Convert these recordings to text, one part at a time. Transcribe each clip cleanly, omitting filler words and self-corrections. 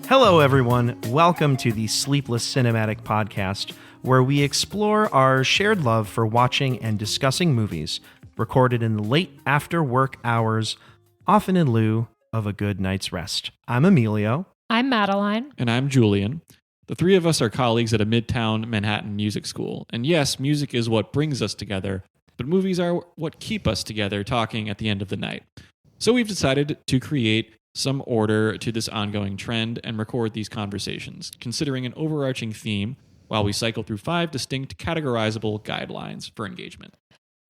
Hello, everyone. Welcome to the Sleepless Cinematic Podcast, where we explore our shared love for watching and discussing movies recorded in the late after work hours, often in lieu of a good night's rest. I'm Emilio. I'm Madeline. And I'm Julian. The three of us are colleagues at a Midtown Manhattan music school. And yes, music is what brings us together, but movies are what keep us together talking at the end of the night. So we've decided to create some order to this ongoing trend and record these conversations, considering an overarching theme while we cycle through 5 distinct categorizable guidelines for engagement.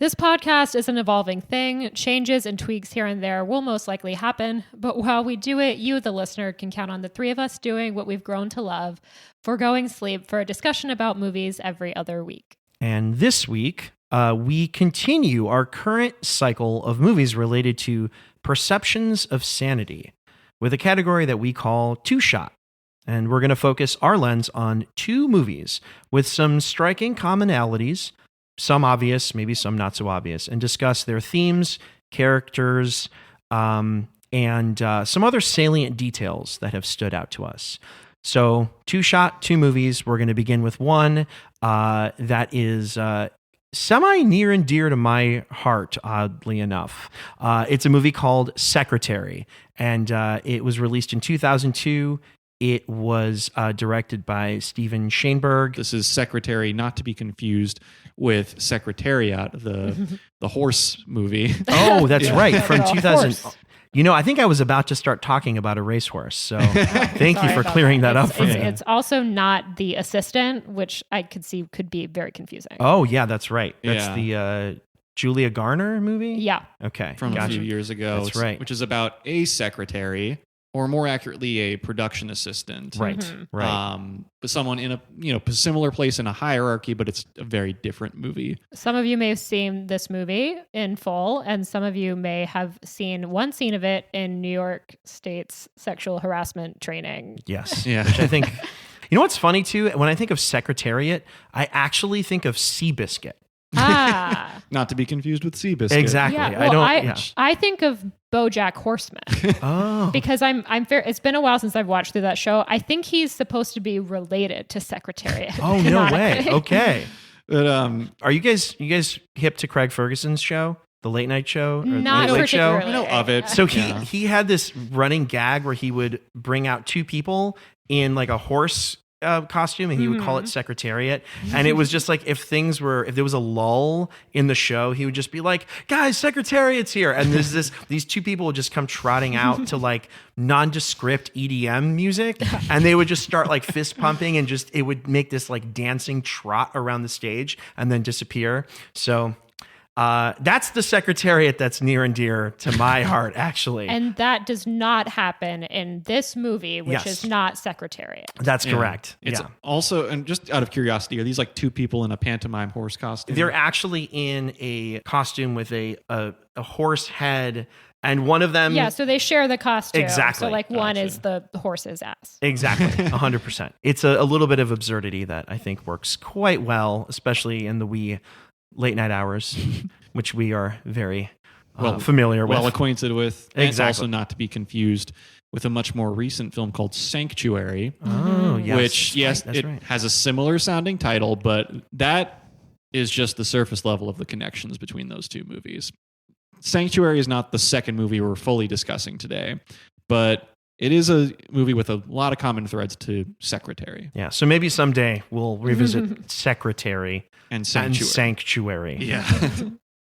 This podcast is an evolving thing. Changes and tweaks here and there will most likely happen, but while we do it, you, the listener, can count on the three of us doing what we've grown to love, foregoing sleep for a discussion about movies every other week. And this week, we continue our current cycle of movies related to perceptions of sanity with a category that we call Two Shot. And we're going to focus our lens on 2 movies with some striking commonalities, some obvious, maybe some not so obvious, and discuss their themes, characters, and some other salient details that have stood out to us. So, Two Shot, 2 movies. We're going to begin with one that is semi near and dear to my heart, oddly enough. It's a movie called Secretary, and it was released in 2002. It was directed by Shainberg. This is Secretary, not to be confused with Secretariat, the horse movie. Oh, that's right, from 2000. You know, I think I was about to start talking about a racehorse, so thank you for clearing that up for me. It's also not The Assistant, which I could see could be very confusing. Oh, yeah, that's right. That's the Julia Garner movie? Yeah. Okay. From a few years ago. That's right. Which is about a secretary, or more accurately, a production assistant. Right. Mm-hmm. Right. But someone in a similar place in a hierarchy, but it's a very different movie. Some of you may have seen this movie in full, and some of you may have seen one scene of it in New York State's sexual harassment training. Yes. Yeah. Which I think, you know what's funny too? When I think of Secretariat, I actually think of Seabiscuit. Ah. Not to be confused with Seabiscuit. Exactly. Yeah, well, I think of BoJack Horseman. Oh. Because I'm fair. It's been a while since I've watched through that show. I think he's supposed to be related to Secretariat. Oh, no way. Okay. But are you guys hip to Craig Ferguson's show? The late night show? Or Not the late show? particularly. I know of it. So he had this running gag where he would bring out 2 people in like a horse costume, and he would call it Secretariat. And it was just like if there was a lull in the show, he would just be like, "Guys, Secretariat's here," and these 2 people would just come trotting out to like nondescript EDM music, and they would just start like fist pumping, and it would make this like dancing trot around the stage and then disappear. So that's the Secretariat that's near and dear to my heart, actually. And that does not happen in this movie, which is not Secretariat. That's correct. It's also, and just out of curiosity, are these like 2 people in a pantomime horse costume? They're actually in a costume with a horse head, and one of them... Yeah, so they share the costume. Exactly. So like one is the horse's ass. Exactly, 100%. It's a little bit of absurdity that I think works quite well, especially in the wee late night hours, which we are very familiar with. Well acquainted with. Exactly. And also not to be confused with a much more recent film called Sanctuary. Oh, yes. Which, it has a similar sounding title, but that is just the surface level of the connections between those 2 movies. Sanctuary is not the second movie we're fully discussing today, but it is a movie with a lot of common threads to Secretary. Yeah, so maybe someday we'll revisit Secretary and Sanctuary. Yeah.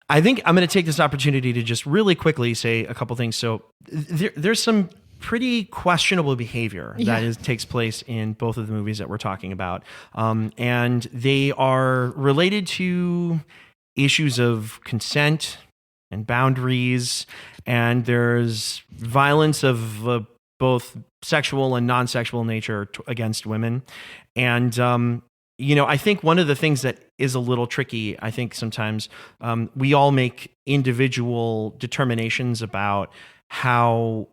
I think I'm going to take this opportunity to just really quickly say a couple things. So there's some pretty questionable behavior that takes place in both of the movies that we're talking about. And they are related to issues of consent and boundaries. And there's violence of both sexual and non-sexual nature against women. And, I think one of the things that is a little tricky, I think sometimes we all make individual determinations about how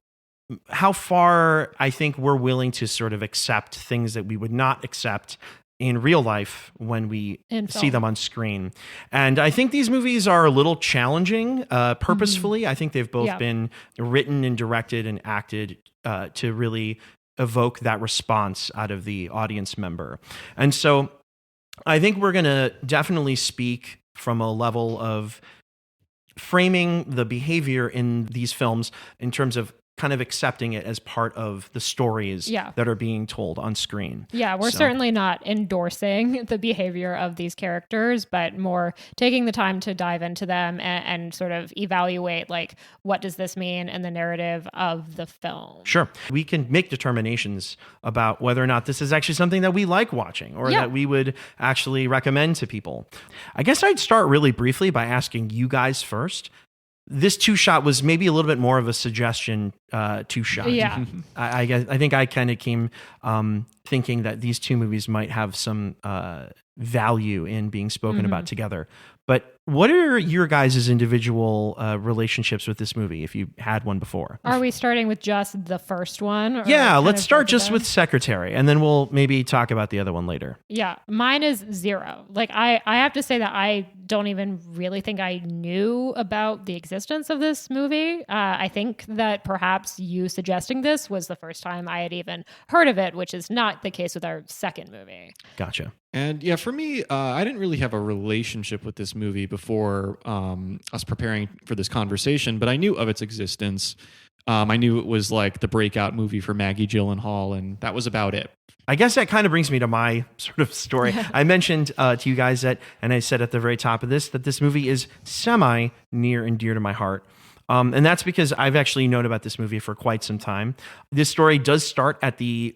far I think we're willing to sort of accept things that we would not accept in real life when we see them on screen. And I think these movies are a little challenging purposefully. I think they've both been written and directed and acted to really evoke that response out of the audience member. And so I think we're going to definitely speak from a level of framing the behavior in these films in terms of kind of accepting it as part of the stories that are being told on screen. Yeah, we're certainly not endorsing the behavior of these characters, but more taking the time to dive into them and sort of evaluate, like, what does this mean in the narrative of the film? Sure. We can make determinations about whether or not this is actually something that we like watching or that we would actually recommend to people. I guess I'd start really briefly by asking you guys first. This two-shot was maybe a little bit more of a suggestion two-shot. Yeah. I think I kind of came thinking that these two movies might have some value in being spoken about together. But what are your guys' individual relationships with this movie, if you had one before? Are we starting with just the first one? Yeah, let's start just with Secretary, and then we'll maybe talk about the other one later. Yeah, mine is 0. Like, I have to say that I don't even really think I knew about the existence of this movie. I think that perhaps you suggesting this was the first time I had even heard of it, which is not the case with our second movie. Gotcha. And yeah, for me, I didn't really have a relationship with this movie before us preparing for this conversation, but I knew of its existence. I knew it was like the breakout movie for Maggie Gyllenhaal, and that was about it. I guess that kind of brings me to my sort of story. I mentioned to you guys that, and I said at the very top of this, that this movie is semi near and dear to my heart. And that's because I've actually known about this movie for quite some time. This story does start at the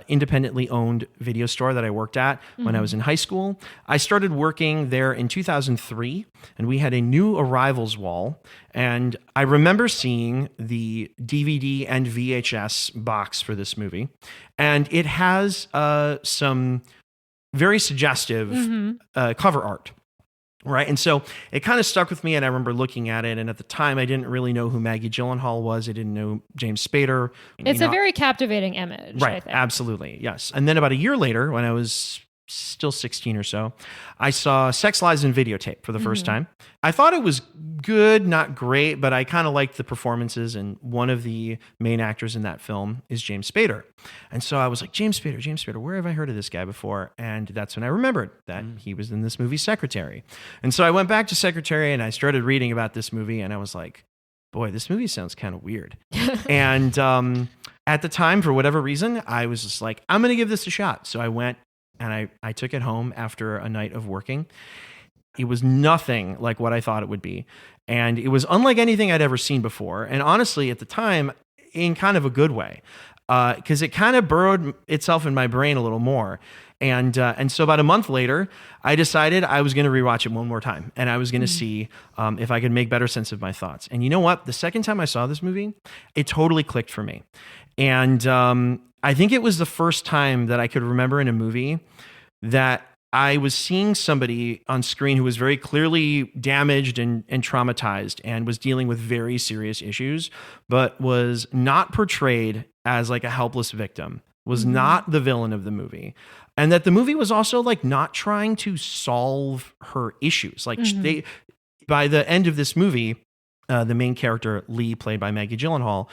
independently owned video store that I worked at when I was in high school. I started working there in 2003, and we had a new arrivals wall. And I remember seeing the DVD and VHS box for this movie. And it has some very suggestive cover art. Right. And so it kind of stuck with me. And I remember looking at it. And at the time, I didn't really know who Maggie Gyllenhaal was. I didn't know James Spader. It's a very captivating image. Right. I think. Absolutely. Yes. And then about a year later, when I was still 16 or so, I saw Sex, Lies, and Videotape for the first time. I thought it was good, not great, but I kind of liked the performances. And one of the main actors in that film is James Spader. And so I was like, James Spader, where have I heard of this guy before? And that's when I remembered that he was in this movie, Secretary. And so I went back to Secretary and I started reading about this movie. And I was like, boy, this movie sounds kind of weird. And at the time, for whatever reason, I was just like, I'm going to give this a shot. So I went and I took it home after a night of working. It was nothing like what I thought it would be. And it was unlike anything I'd ever seen before. And honestly, at the time, in kind of a good way, because it kind of burrowed itself in my brain a little more. And so about a month later, I decided I was going to rewatch it one more time. And I was going to see if I could make better sense of my thoughts. And you know what? The second time I saw this movie, it totally clicked for me. And I think it was the first time that I could remember in a movie that I was seeing somebody on screen who was very clearly damaged and traumatized and was dealing with very serious issues, but was not portrayed as like a helpless victim, was not the villain of the movie. And that the movie was also like not trying to solve her issues. Like by the end of this movie, the main character, Lee, played by Maggie Gyllenhaal,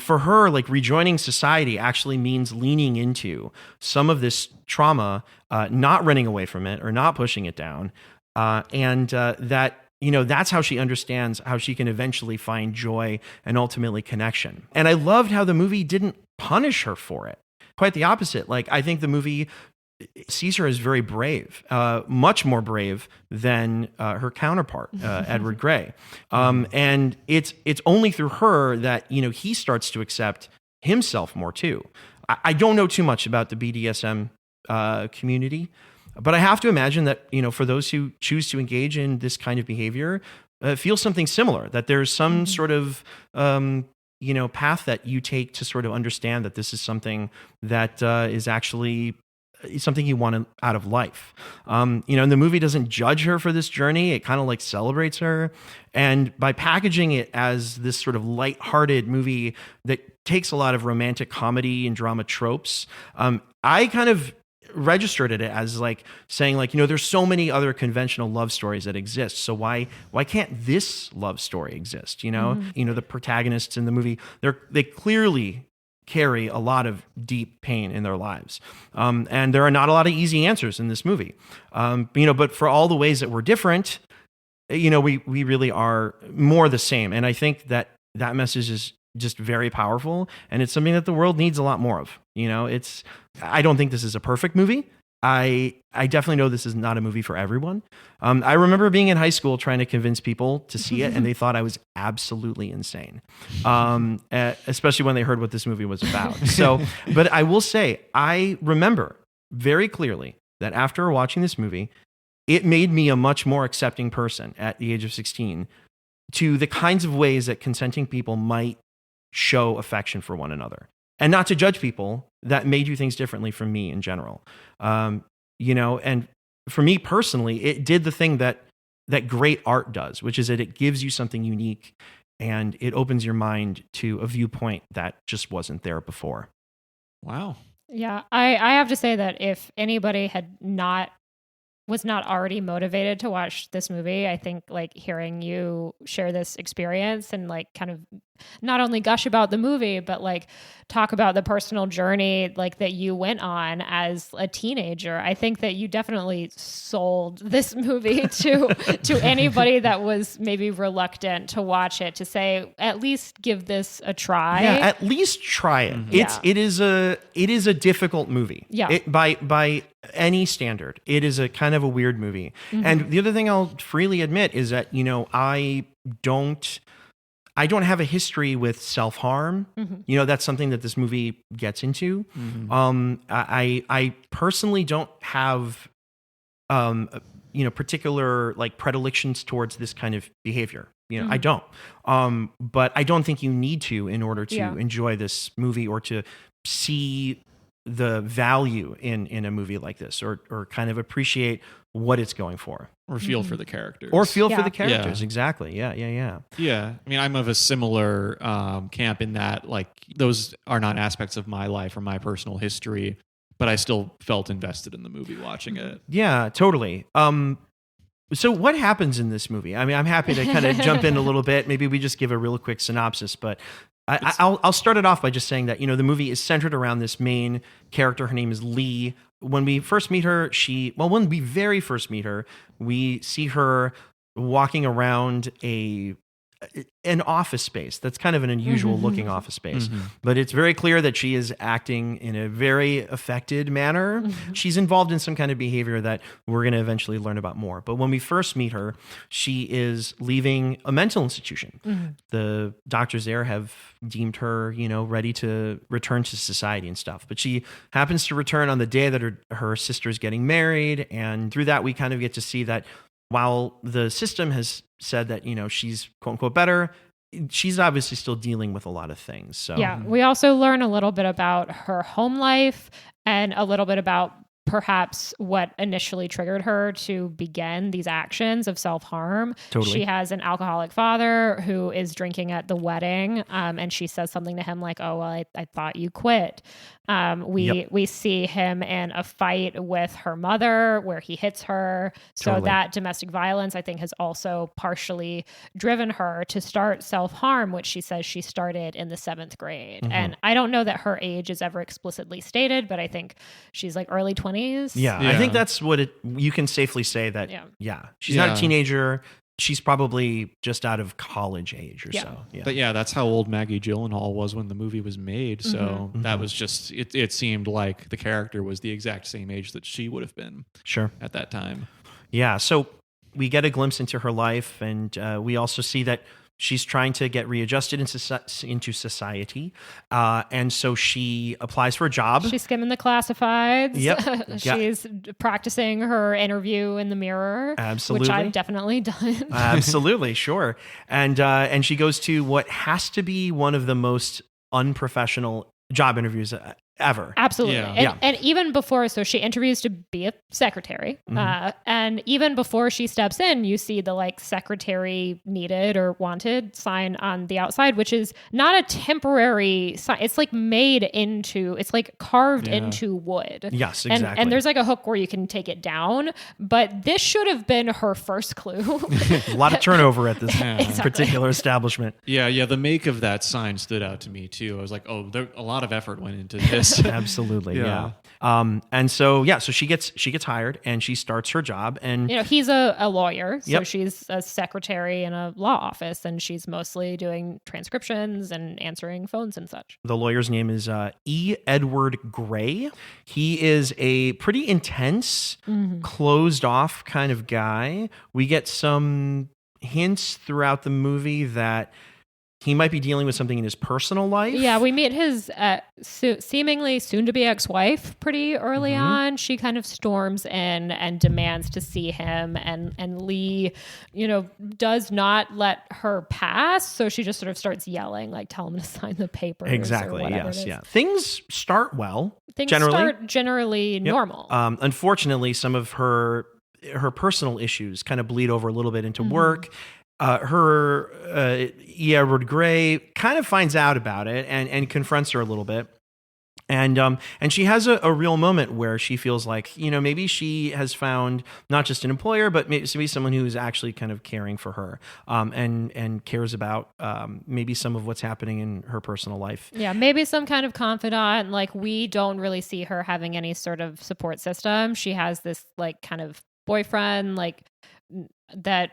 for her, like rejoining society actually means leaning into some of this trauma, not running away from it or not pushing it down. And that, you know, that's how she understands how she can eventually find joy and ultimately connection. And I loved how the movie didn't punish her for it. Quite the opposite. Like, I think the movie sees her as very brave, much more brave than her counterpart, Edward Grey. And it's only through her that, you know, he starts to accept himself more too. I don't know too much about the BDSM community, but I have to imagine that, you know, for those who choose to engage in this kind of behavior, feel something similar, that there's some sort of you know, path that you take to sort of understand that this is something that is actually something you want out of life. You know, and the movie doesn't judge her for this journey. It kind of like celebrates her. And by packaging it as this sort of lighthearted movie that takes a lot of romantic comedy and drama tropes, I kind of registered it as like saying like, you know, there's so many other conventional love stories that exist. So why can't this love story exist? You know, you know, the protagonists in the movie, they clearly carry a lot of deep pain in their lives. And there are not a lot of easy answers in this movie. But for all the ways that we're different, we really are more the same. And I think that message is just very powerful, and it's something that the world needs a lot more of. I don't think this is a perfect movie. I definitely know this is not a movie for everyone. I remember being in high school trying to convince people to see it, and they thought I was absolutely insane, especially when they heard what this movie was about. But I will say, I remember very clearly that after watching this movie, it made me a much more accepting person at the age of 16 to the kinds of ways that consenting people might show affection for one another. And not to judge people that may do things differently from me in general. And for me personally, it did the thing that great art does, which is that it gives you something unique and it opens your mind to a viewpoint that just wasn't there before. Wow. Yeah, I have to say that if anybody was not already motivated to watch this movie, I think like hearing you share this experience and like kind of not only gush about the movie, but like talk about the personal journey like that you went on as a teenager, I think that you definitely sold this movie to anybody that was maybe reluctant to watch it, to say at least give this a try. Yeah, at least try it. Mm-hmm. It is a difficult movie. Yeah. By any standard, it is a kind of a weird movie. Mm-hmm. And the other thing I'll freely admit is that, I don't have a history with self-harm. Mm-hmm. That's something that this movie gets into. Mm-hmm. I personally don't have, particular like predilections towards this kind of behavior. Mm-hmm. I don't. But I don't think you need to in order to enjoy this movie or to see the value in a movie like this, or kind of appreciate what it's going for, or feel for the characters, for the characters. Yeah. Exactly. Yeah. I mean, I'm of a similar camp in that like those are not aspects of my life or my personal history, but I still felt invested in the movie watching it. Yeah, totally. So what happens in this movie? I mean, I'm happy to kind of jump in a little bit. Maybe we just give a real quick synopsis, but I'll start it off by just saying that, the movie is centered around this main character. Her name is Lee. When we first meet her, when we very first meet her, we see her walking around an office space. That's kind of an unusual looking office space, but it's very clear that she is acting in a very affected manner. Mm-hmm. She's involved in some kind of behavior that we're going to eventually learn about more. But when we first meet her, she is leaving a mental institution. Mm-hmm. The doctors there have deemed her, ready to return to society and stuff. But she happens to return on the day that her sister is getting married. And through that, we kind of get to see that while the system has said that, she's quote unquote better, she's obviously still dealing with a lot of things. So yeah, we also learn a little bit about her home life and a little bit about perhaps what initially triggered her to begin these actions of self-harm. Totally. She has an alcoholic father who is drinking at the wedding, and she says something to him like, oh, well, I thought you quit. We see him in a fight with her mother where he hits her. So Totally. That domestic violence, I think, has also partially driven her to start self-harm, which she says she started in the 7th grade. Mm-hmm. And I don't know that her age is ever explicitly stated, but I think she's like early 20s. Yeah, I think that's what you can safely say that, she's not a teenager. She's probably just out of college age or so. Yeah. But that's how old Maggie Gyllenhaal was when the movie was made. So that was just, it seemed like the character was the exact same age that she would have been at that time. Yeah. So we get a glimpse into her life, and we also see that she's trying to get readjusted into society. And so she applies for a job. She's skimming the classifieds. Yep. She's practicing her interview in the mirror. Absolutely. Which I've definitely done. Absolutely. Sure. And she goes to what has to be one of the most unprofessional job interviews ever. Absolutely. Yeah. And even before, so she interviews to be a secretary. And even before she steps in, you see the like secretary needed or wanted sign on the outside, which is not a temporary sign. It's like it's like carved into wood. Yes, exactly. And there's like a hook where you can take it down. But this should have been her first clue. A lot of turnover at this Exactly. particular establishment. Yeah. The make of that sign stood out to me too. I was like, oh, a lot of effort went into this. Absolutely, yeah. Yeah. And so she gets hired and she starts her job, and He's a lawyer, so Yep. she's a secretary in a law office, and she's mostly doing transcriptions and answering phones and such. the lawyer's name is E. Edward Gray. He is a pretty intense, closed off kind of guy. We get some hints throughout the movie that he might be dealing with something in his personal life. Yeah, we meet his seemingly soon-to-be ex-wife pretty early on. She kind of storms in and demands to see him, and Lee, does not let her pass. So she just sort of starts yelling, like, "Tell him to sign the papers." Exactly. Or whatever Yes. it is. Yeah. Things start well. Things generally. start generally normal. Unfortunately, some of her personal issues kind of bleed over a little bit into work. E. Edward Gray kind of finds out about it and confronts her a little bit. And she has a real moment where she feels like, maybe she has found not just an employer, but maybe someone who's actually kind of caring for her, and cares about maybe some of what's happening in her personal life. Yeah, maybe some kind of confidant. Like, we don't really see her having any sort of support system. She has this like kind of boyfriend, like that,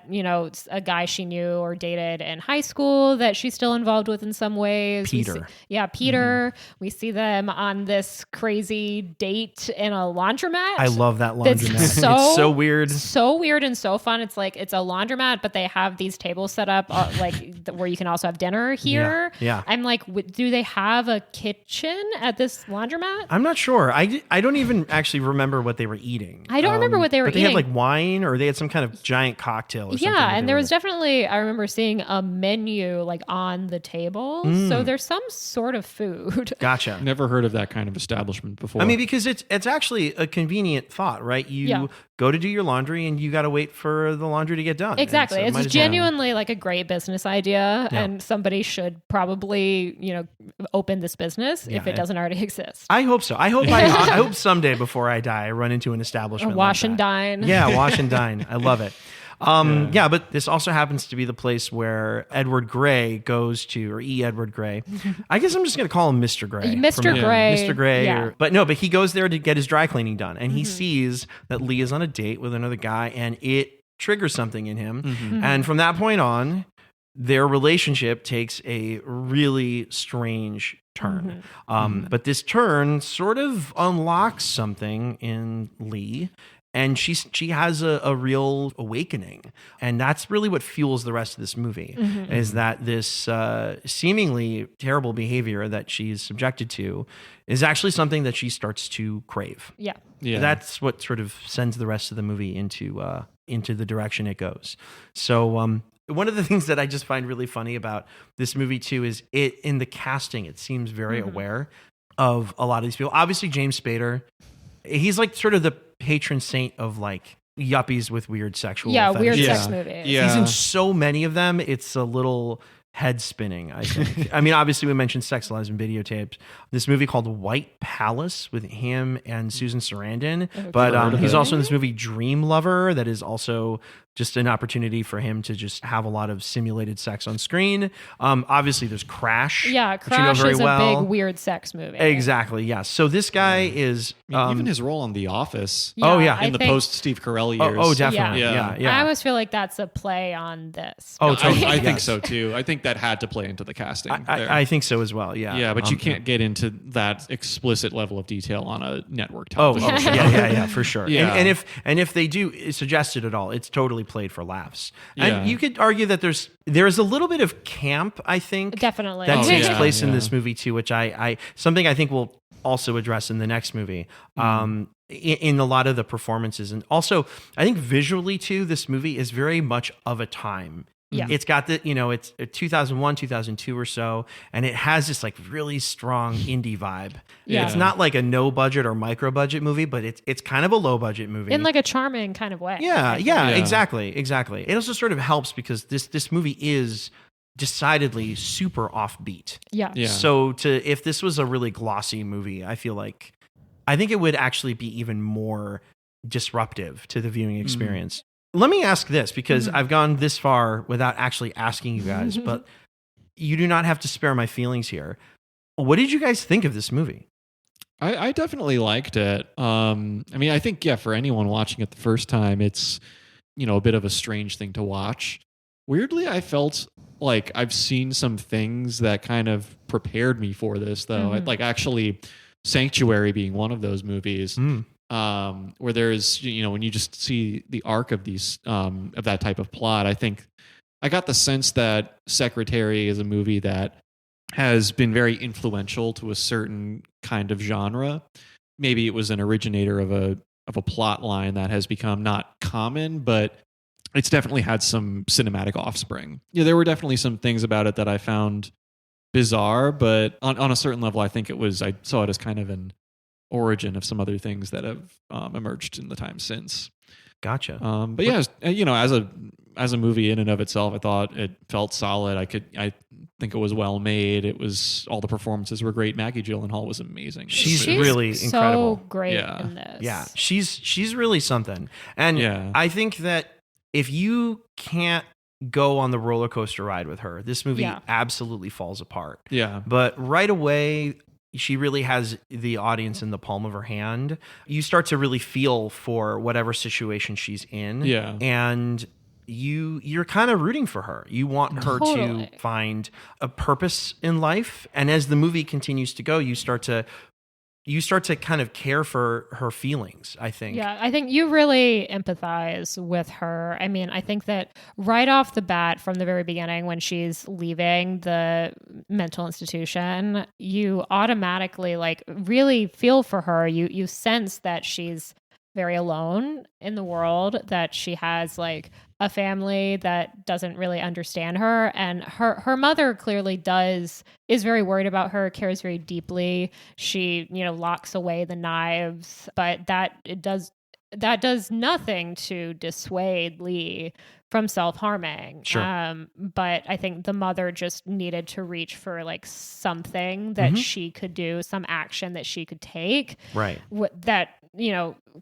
a guy she knew or dated in high school that she's still involved with in some ways. Peter. Peter. We see them on this crazy date in a laundromat. I love that laundromat. It's It's so weird. So weird and so fun. It's like, it's a laundromat, but they have these tables set up where you can also have dinner here. Yeah. I'm like, do they have a kitchen at this laundromat? I'm not sure. I don't even actually remember what they were eating. I don't remember what they were but they had eating. like wine, or they had some kind of giant cocktail or something. Yeah, that and they there were- was definitely, I remember seeing a menu like on the table. So there's some sort of food. Gotcha. Never heard of that kind of establishment before. I mean, because it's actually a convenient thought, right? You go to do your laundry and you got to wait for the laundry to get done. Exactly. And so might It's as well- genuinely like a great business idea, and somebody should probably, open this business if it doesn't already exist. I hope so. I hope I hope someday before I die, I run into an establishment. Wash like and that. dine. Yeah, wash and dine. I love it. But this also happens to be the place where Edward Gray goes to, or E. Edward Gray. I guess I'm just going to call him Mr. Gray. Mr. from now. Gray. Mr. Gray. Yeah. But he goes there to get his dry cleaning done, and he sees that Lee is on a date with another guy, and it triggers something in him. And from that point on, their relationship takes a really strange turn. But this turn sort of unlocks something in Lee. And she has a real awakening. And that's really what fuels the rest of this movie, is that this seemingly terrible behavior that she's subjected to is actually something that she starts to crave. Yeah. That's what sort of sends the rest of the movie into the direction it goes. So one of the things that I just find really funny about this movie too is in the casting, it seems very aware of a lot of these people. Obviously, James Spader, he's like sort of the patron saint of like yuppies with weird sexual Weird fetishes. sex movies. Yeah. He's in so many of them, it's a little head spinning, I think. I mean, obviously we mentioned Sex, Lies, and Videotapes. This movie called White Palace with him and Susan Sarandon. But he's also in this movie Dream Lover, that is also just an opportunity for him to just have a lot of simulated sex on screen. Obviously there's Crash. Yeah, which you know Crash very is well. a big weird sex movie. Exactly, yeah. So this guy is... I mean, even his role on The Office. Oh, yeah. I In the think- post Steve Carell years. Oh, definitely. Yeah. Yeah. I almost feel like that's a play on this. Oh, totally. I think Yes. so too. I think that had to play into the casting. there. I think so as well, yeah. Yeah, but you can't get into that explicit level of detail on a network Oh, television. yeah, for sure. Yeah. And if they do suggest it at all, it's totally played for laughs. Yeah. And you could argue that there's a little bit of camp, I think, Definitely. that takes yeah, place in yeah. this movie too, which I something I think we'll also address in the next movie. In a lot of the performances, and also I think visually too, this movie is very much of a time. Yeah. It's got the, it's 2001, 2002 or so, and it has this like really strong indie vibe. Yeah. It's not like a no budget or micro budget movie, but it's kind of a low budget movie. In like a charming kind of way. Yeah, exactly. It also sort of helps because this movie is decidedly super offbeat. Yeah. Yeah. So if this was a really glossy movie, I think it would actually be even more disruptive to the viewing experience. Let me ask this, because I've gone this far without actually asking you guys, but you do not have to spare my feelings here. What did you guys think of this movie? I definitely liked it. I mean, I think, for anyone watching it the first time, it's, a bit of a strange thing to watch. Weirdly, I felt like I've seen some things that kind of prepared me for this, though. Like actually Sanctuary being one of those movies. Where there's, when you just see the arc of these, of that type of plot, I think I got the sense that Secretary is a movie that has been very influential to a certain kind of genre. Maybe it was an originator of a plot line that has become not common, but it's definitely had some cinematic offspring. Yeah, there were definitely some things about it that I found bizarre, but on a certain level, I think I saw it as kind of an origin of some other things that have emerged in the time since. Gotcha. But yeah, as a movie in and of itself, I thought it felt solid. I think it was well made. All the performances were great. Maggie Gyllenhaal was amazing. She's really incredible. So great in this. Yeah, she's really something. And I think that if you can't go on the roller coaster ride with her, this movie absolutely falls apart. Yeah. But right away, she really has the audience in the palm of her hand. You start to really feel for whatever situation she's in. Yeah. And you're kind of rooting for her. You want her to find a purpose in life. And as the movie continues to go, you start to kind of care for her feelings, I think. Yeah, I think you really empathize with her. I mean, I think that right off the bat, from the very beginning, when she's leaving the mental institution, you automatically really feel for her. You sense that she's very alone in the world, that she has a family that doesn't really understand her, and her mother clearly is very worried about her, cares very deeply. She locks away the knives, but that does nothing to dissuade Lee from self-harming. Sure. But I think the mother just needed to reach for something that she could do, some action that she could take, right? That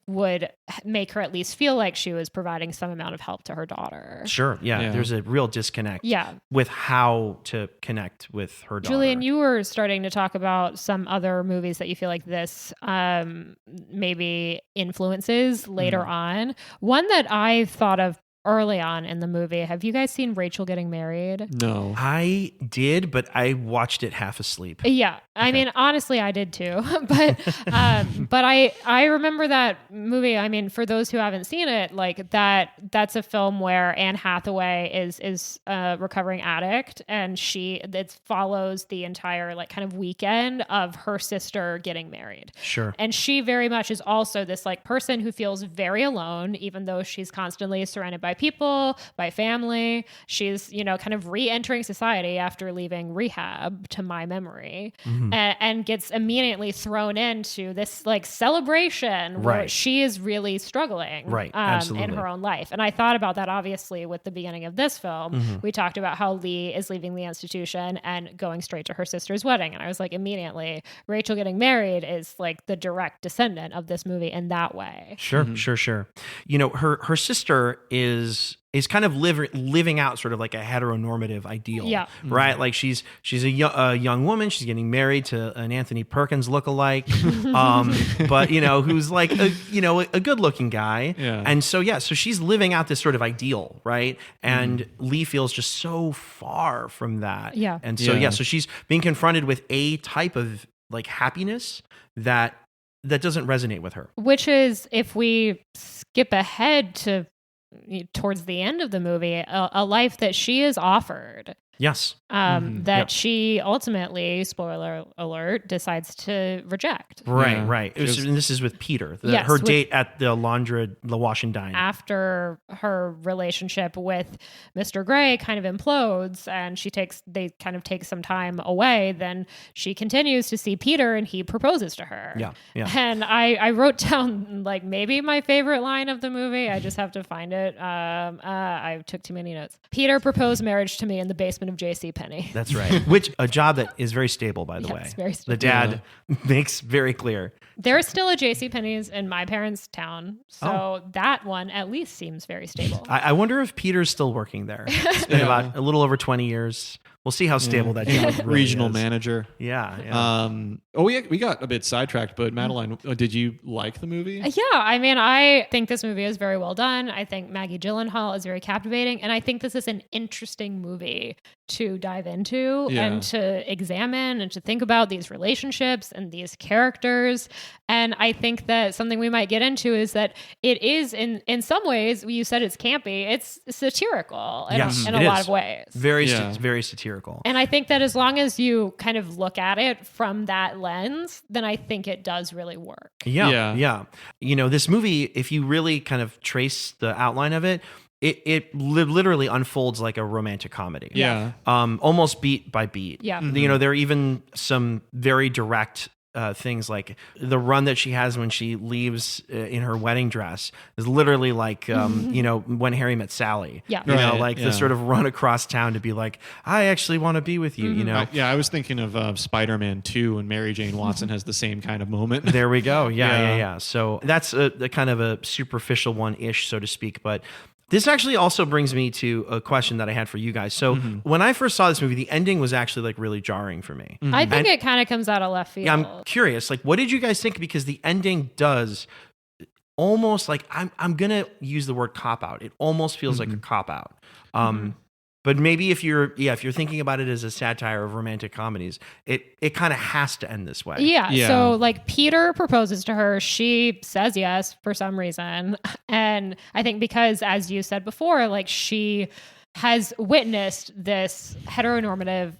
would make her at least feel like she was providing some amount of help to her daughter. Sure. Yeah. There's a real disconnect with how to connect with her daughter. Julian, you were starting to talk about some other movies that you feel like this maybe influences later on. One that I thought of early on in the movie. Have you guys seen Rachel Getting Married? No. I did, but I watched it half asleep. Yeah. Okay. I mean, honestly, I did too. But I remember that movie. I mean, for those who haven't seen it, that's a film where Anne Hathaway is a recovering addict, and it follows the entire kind of weekend of her sister getting married. Sure. And she very much is also this person who feels very alone, even though she's constantly surrounded by people, by family. She's, kind of re-entering society after leaving rehab, to my memory, and gets immediately thrown into this celebration where she is really struggling in her own life. And I thought about that obviously with the beginning of this film. We talked about how Lee is leaving the institution and going straight to her sister's wedding. And I was immediately, Rachel Getting Married is the direct descendant of this movie in that way. Sure. Her sister is kind of living out sort of a heteronormative ideal, right? She's a young woman. She's getting married to an Anthony Perkins lookalike, but who's a good looking guy, and so she's living out this sort of ideal, right? And Lee feels just so far from that, and so so she's being confronted with a type of happiness that doesn't resonate with her, which is, if we skip ahead to towards the end of the movie, a life that she is offered Yes. That she ultimately, spoiler alert, decides to reject. Right. And this is with Peter, her date at the Wash and Dine. After her relationship with Mr. Gray kind of implodes and they kind of take some time away, then she continues to see Peter and he proposes to her. Yeah. And I wrote down like maybe my favorite line of the movie. I just have to find it. I took too many notes. Peter proposed marriage to me in the basement of JCPenney. That's right. Which a job that is very stable, by the way. Very stable. The dad makes very clear. There's still a JCPenney's in my parents' town, so that one at least seems very stable. I wonder if Peter's still working there. It's been about a little over 20 years. We'll see how stable that job really regional is. manager. Yeah. We got a bit sidetracked, but Madeline, did you like the movie? Yeah, I mean, I think this movie is very well done. I think Maggie Gyllenhaal is very captivating, and I think this is an interesting movie to dive into and to examine and to think about these relationships and these characters. And I think that something we might get into is that it is in some ways, you said it's campy, it's satirical in a lot of ways. Very satirical. And I think that as long as you kind of look at it from that lens, then I think it does really work. Yeah. You know, this movie, if you really kind of trace the outline of it, it literally unfolds like a romantic comedy. Yeah. Almost beat by beat. Yeah. You know, there are even some very direct things like the run that she has when she leaves in her wedding dress is literally like, you know, When Harry Met Sally. Yeah. You know, like the sort of run across town to be like, I actually want to be with you, you know? I was thinking of Spider-Man 2 and Mary Jane Watson has the same kind of moment. There we go. Yeah. So that's a kind of a superficial one-ish, so to speak. But this actually also brings me to a question that I had for you guys. So when I first saw this movie, the ending was actually like really jarring for me. I think it kind of comes out of left field. Yeah, I'm curious, like, what did you guys think? Because the ending does almost like, I'm going to use the word cop out. It almost feels like a cop out. But maybe if you're thinking about it as a satire of romantic comedies, it kind of has to end this way. Yeah. So like Peter proposes to her, she says yes for some reason. And I think because, as you said before, like she has witnessed this heteronormative,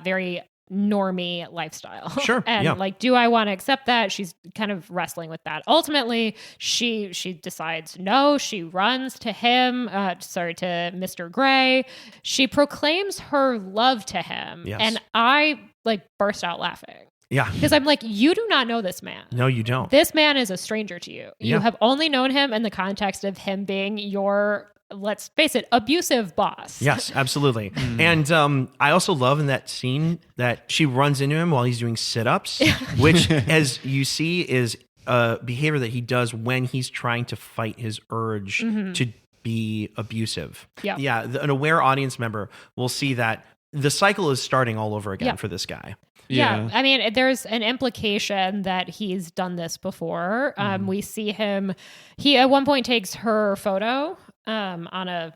very normie lifestyle. Sure. And like, do I want to accept that? She's kind of wrestling with that. Ultimately, she decides no. She runs to him, to Mr. Gray. She proclaims her love to him. Yes. And I like burst out laughing. Yeah. Because I'm like, you do not know this man. No, you don't. This man is a stranger to you. You have only known him in the context of him being your, let's face it, abusive boss. Yes, absolutely. And I also love in that scene that she runs into him while he's doing sit-ups, which, as you see, is a behavior that he does when he's trying to fight his urge to be abusive. Yeah. An aware audience member will see that the cycle is starting all over again for this guy. Yeah. I mean, there's an implication that he's done this before. We see him, he at one point takes her photo gets a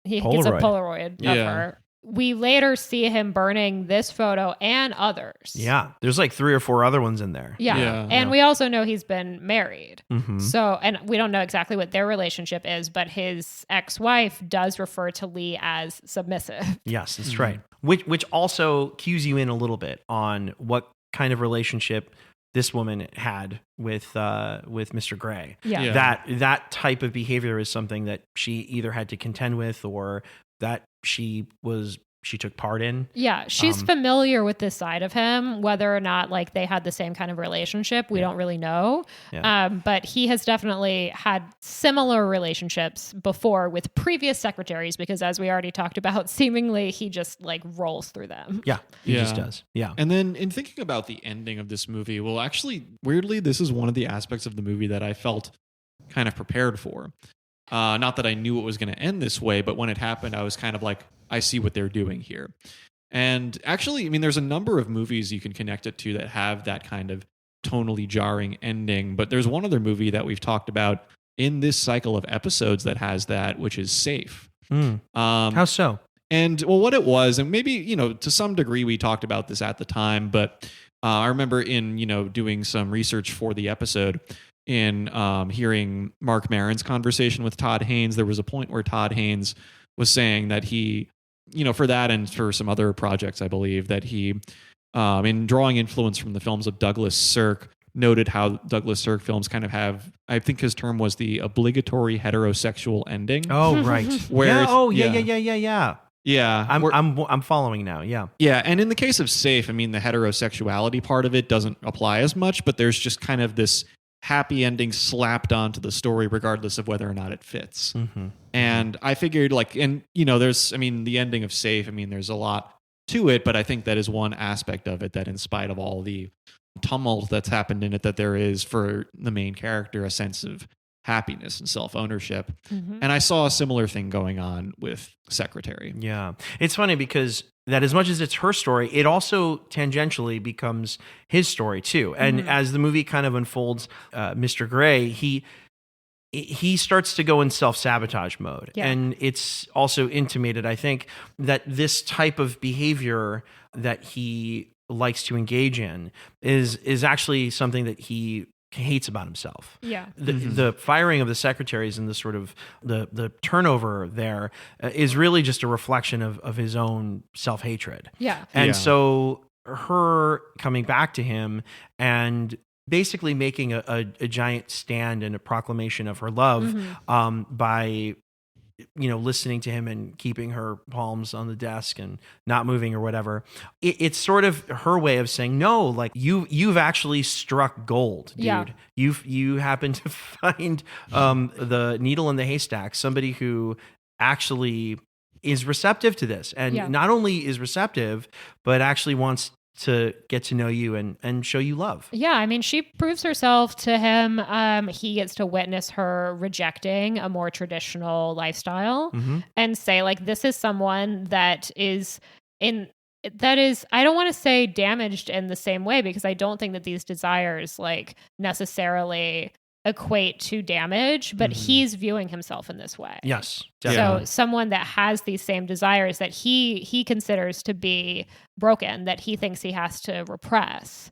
Polaroid of her. We later see him burning this photo and others. Yeah. There's like 3 or 4 other ones in there. And we also know he's been married. So, and we don't know exactly what their relationship is, but his ex-wife does refer to Lee as submissive. Yes, that's right. Which also cues you in a little bit on what kind of relationship this woman had with Mr. Gray. That type of behavior is something that she either had to contend with or that she took part in. Yeah, she's familiar with this side of him. Whether or not like they had the same kind of relationship, we don't really know. But he has definitely had similar relationships before with previous secretaries because, as we already talked about, seemingly he just like rolls through them. Yeah, he just does. Yeah. And then in thinking about the ending of this movie, well, actually, weirdly, this is one of the aspects of the movie that I felt kind of prepared for. Not that I knew it was going to end this way, but when it happened, I was kind of like, I see what they're doing here. And actually, I mean, there's a number of movies you can connect it to that have that kind of tonally jarring ending. But there's one other movie that we've talked about in this cycle of episodes that has that, which is Safe. How so? And well, what it was, and maybe, you know, to some degree we talked about this at the time, but I remember in, you know, doing some research for the episode, in hearing Mark Maron's conversation with Todd Haynes, there was a point where Todd Haynes was saying that he for that and for some other projects, I believe that he, in drawing influence from the films of Douglas Sirk, noted how Douglas Sirk films kind of have, I think his term was the obligatory heterosexual ending. Oh, right. Where Yeah. Yeah. I'm following now. Yeah. Yeah. And in the case of Safe, I mean, the heterosexuality part of it doesn't apply as much, but there's just kind of this happy ending slapped onto the story, regardless of whether or not it fits. Mm-hmm. And I figured the ending of Safe, there's a lot to it, but I think that is one aspect of it that, in spite of all the tumult that's happened in it, that there is for the main character a sense of happiness and self-ownership. Mm-hmm. And I saw a similar thing going on with Secretary. Yeah. It's funny because that as much as it's her story, it also tangentially becomes his story too. And as the movie kind of unfolds, Mr. Gray, he starts to go in self-sabotage mode. Yeah. And it's also intimated, I think, that this type of behavior that he likes to engage in is actually something that he hates about himself. Yeah. The firing of the secretaries and the sort of the turnover there is really just a reflection of his own self-hatred. Yeah. And so her coming back to him and basically making a giant stand and a proclamation of her love by listening to him and keeping her palms on the desk and not moving or whatever. It's sort of her way of saying, no, like you've actually struck gold, dude. Yeah. You happen to find the needle in the haystack, somebody who actually is receptive to this, and not only is receptive, but actually wants to get to know you and show you love. Yeah, I mean, she proves herself to him. He gets to witness her rejecting a more traditional lifestyle and say, like, this is someone that is, I don't want to say damaged in the same way, because I don't think that these desires like necessarily equate to damage, but he's viewing himself in this way. Yes, So definitely. someone that has these same desires that he considers to be broken, that he thinks he has to repress,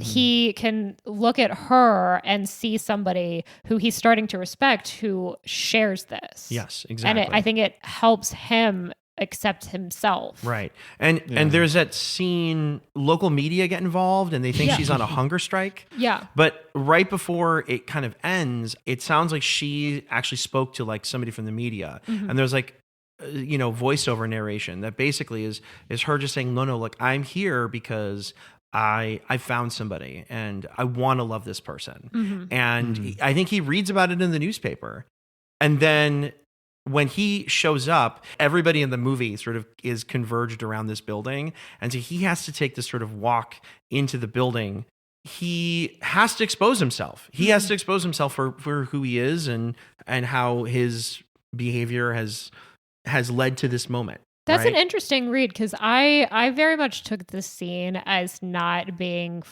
he can look at her and see somebody who he's starting to respect who shares this. Yes, exactly. And I think it helps him accept himself. Right. And there's that scene, local media get involved and they think she's on a hunger strike. Yeah. But right before it kind of ends, it sounds like she actually spoke to like somebody from the media. And there's like, voiceover narration that basically is her just saying, no, look, I'm here because I found somebody and I want to love this person. And I think he reads about it in the newspaper. And then when he shows up, everybody in the movie sort of is converged around this building. And so he has to take this sort of walk into the building. He has to expose himself. He has to expose himself for who he is and how his behavior has led to this moment. That's right? an interesting read, because I very much took this scene as not being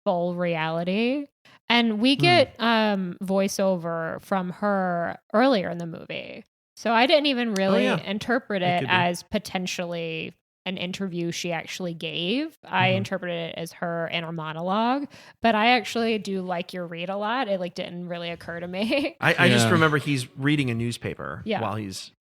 full reality. And we get voiceover from her earlier in the movie. So I didn't even really interpret it as potentially an interview she actually gave. I interpreted it as her inner monologue, but I actually do like your read a lot. It didn't really occur to me. I just remember he's reading a newspaper Yeah.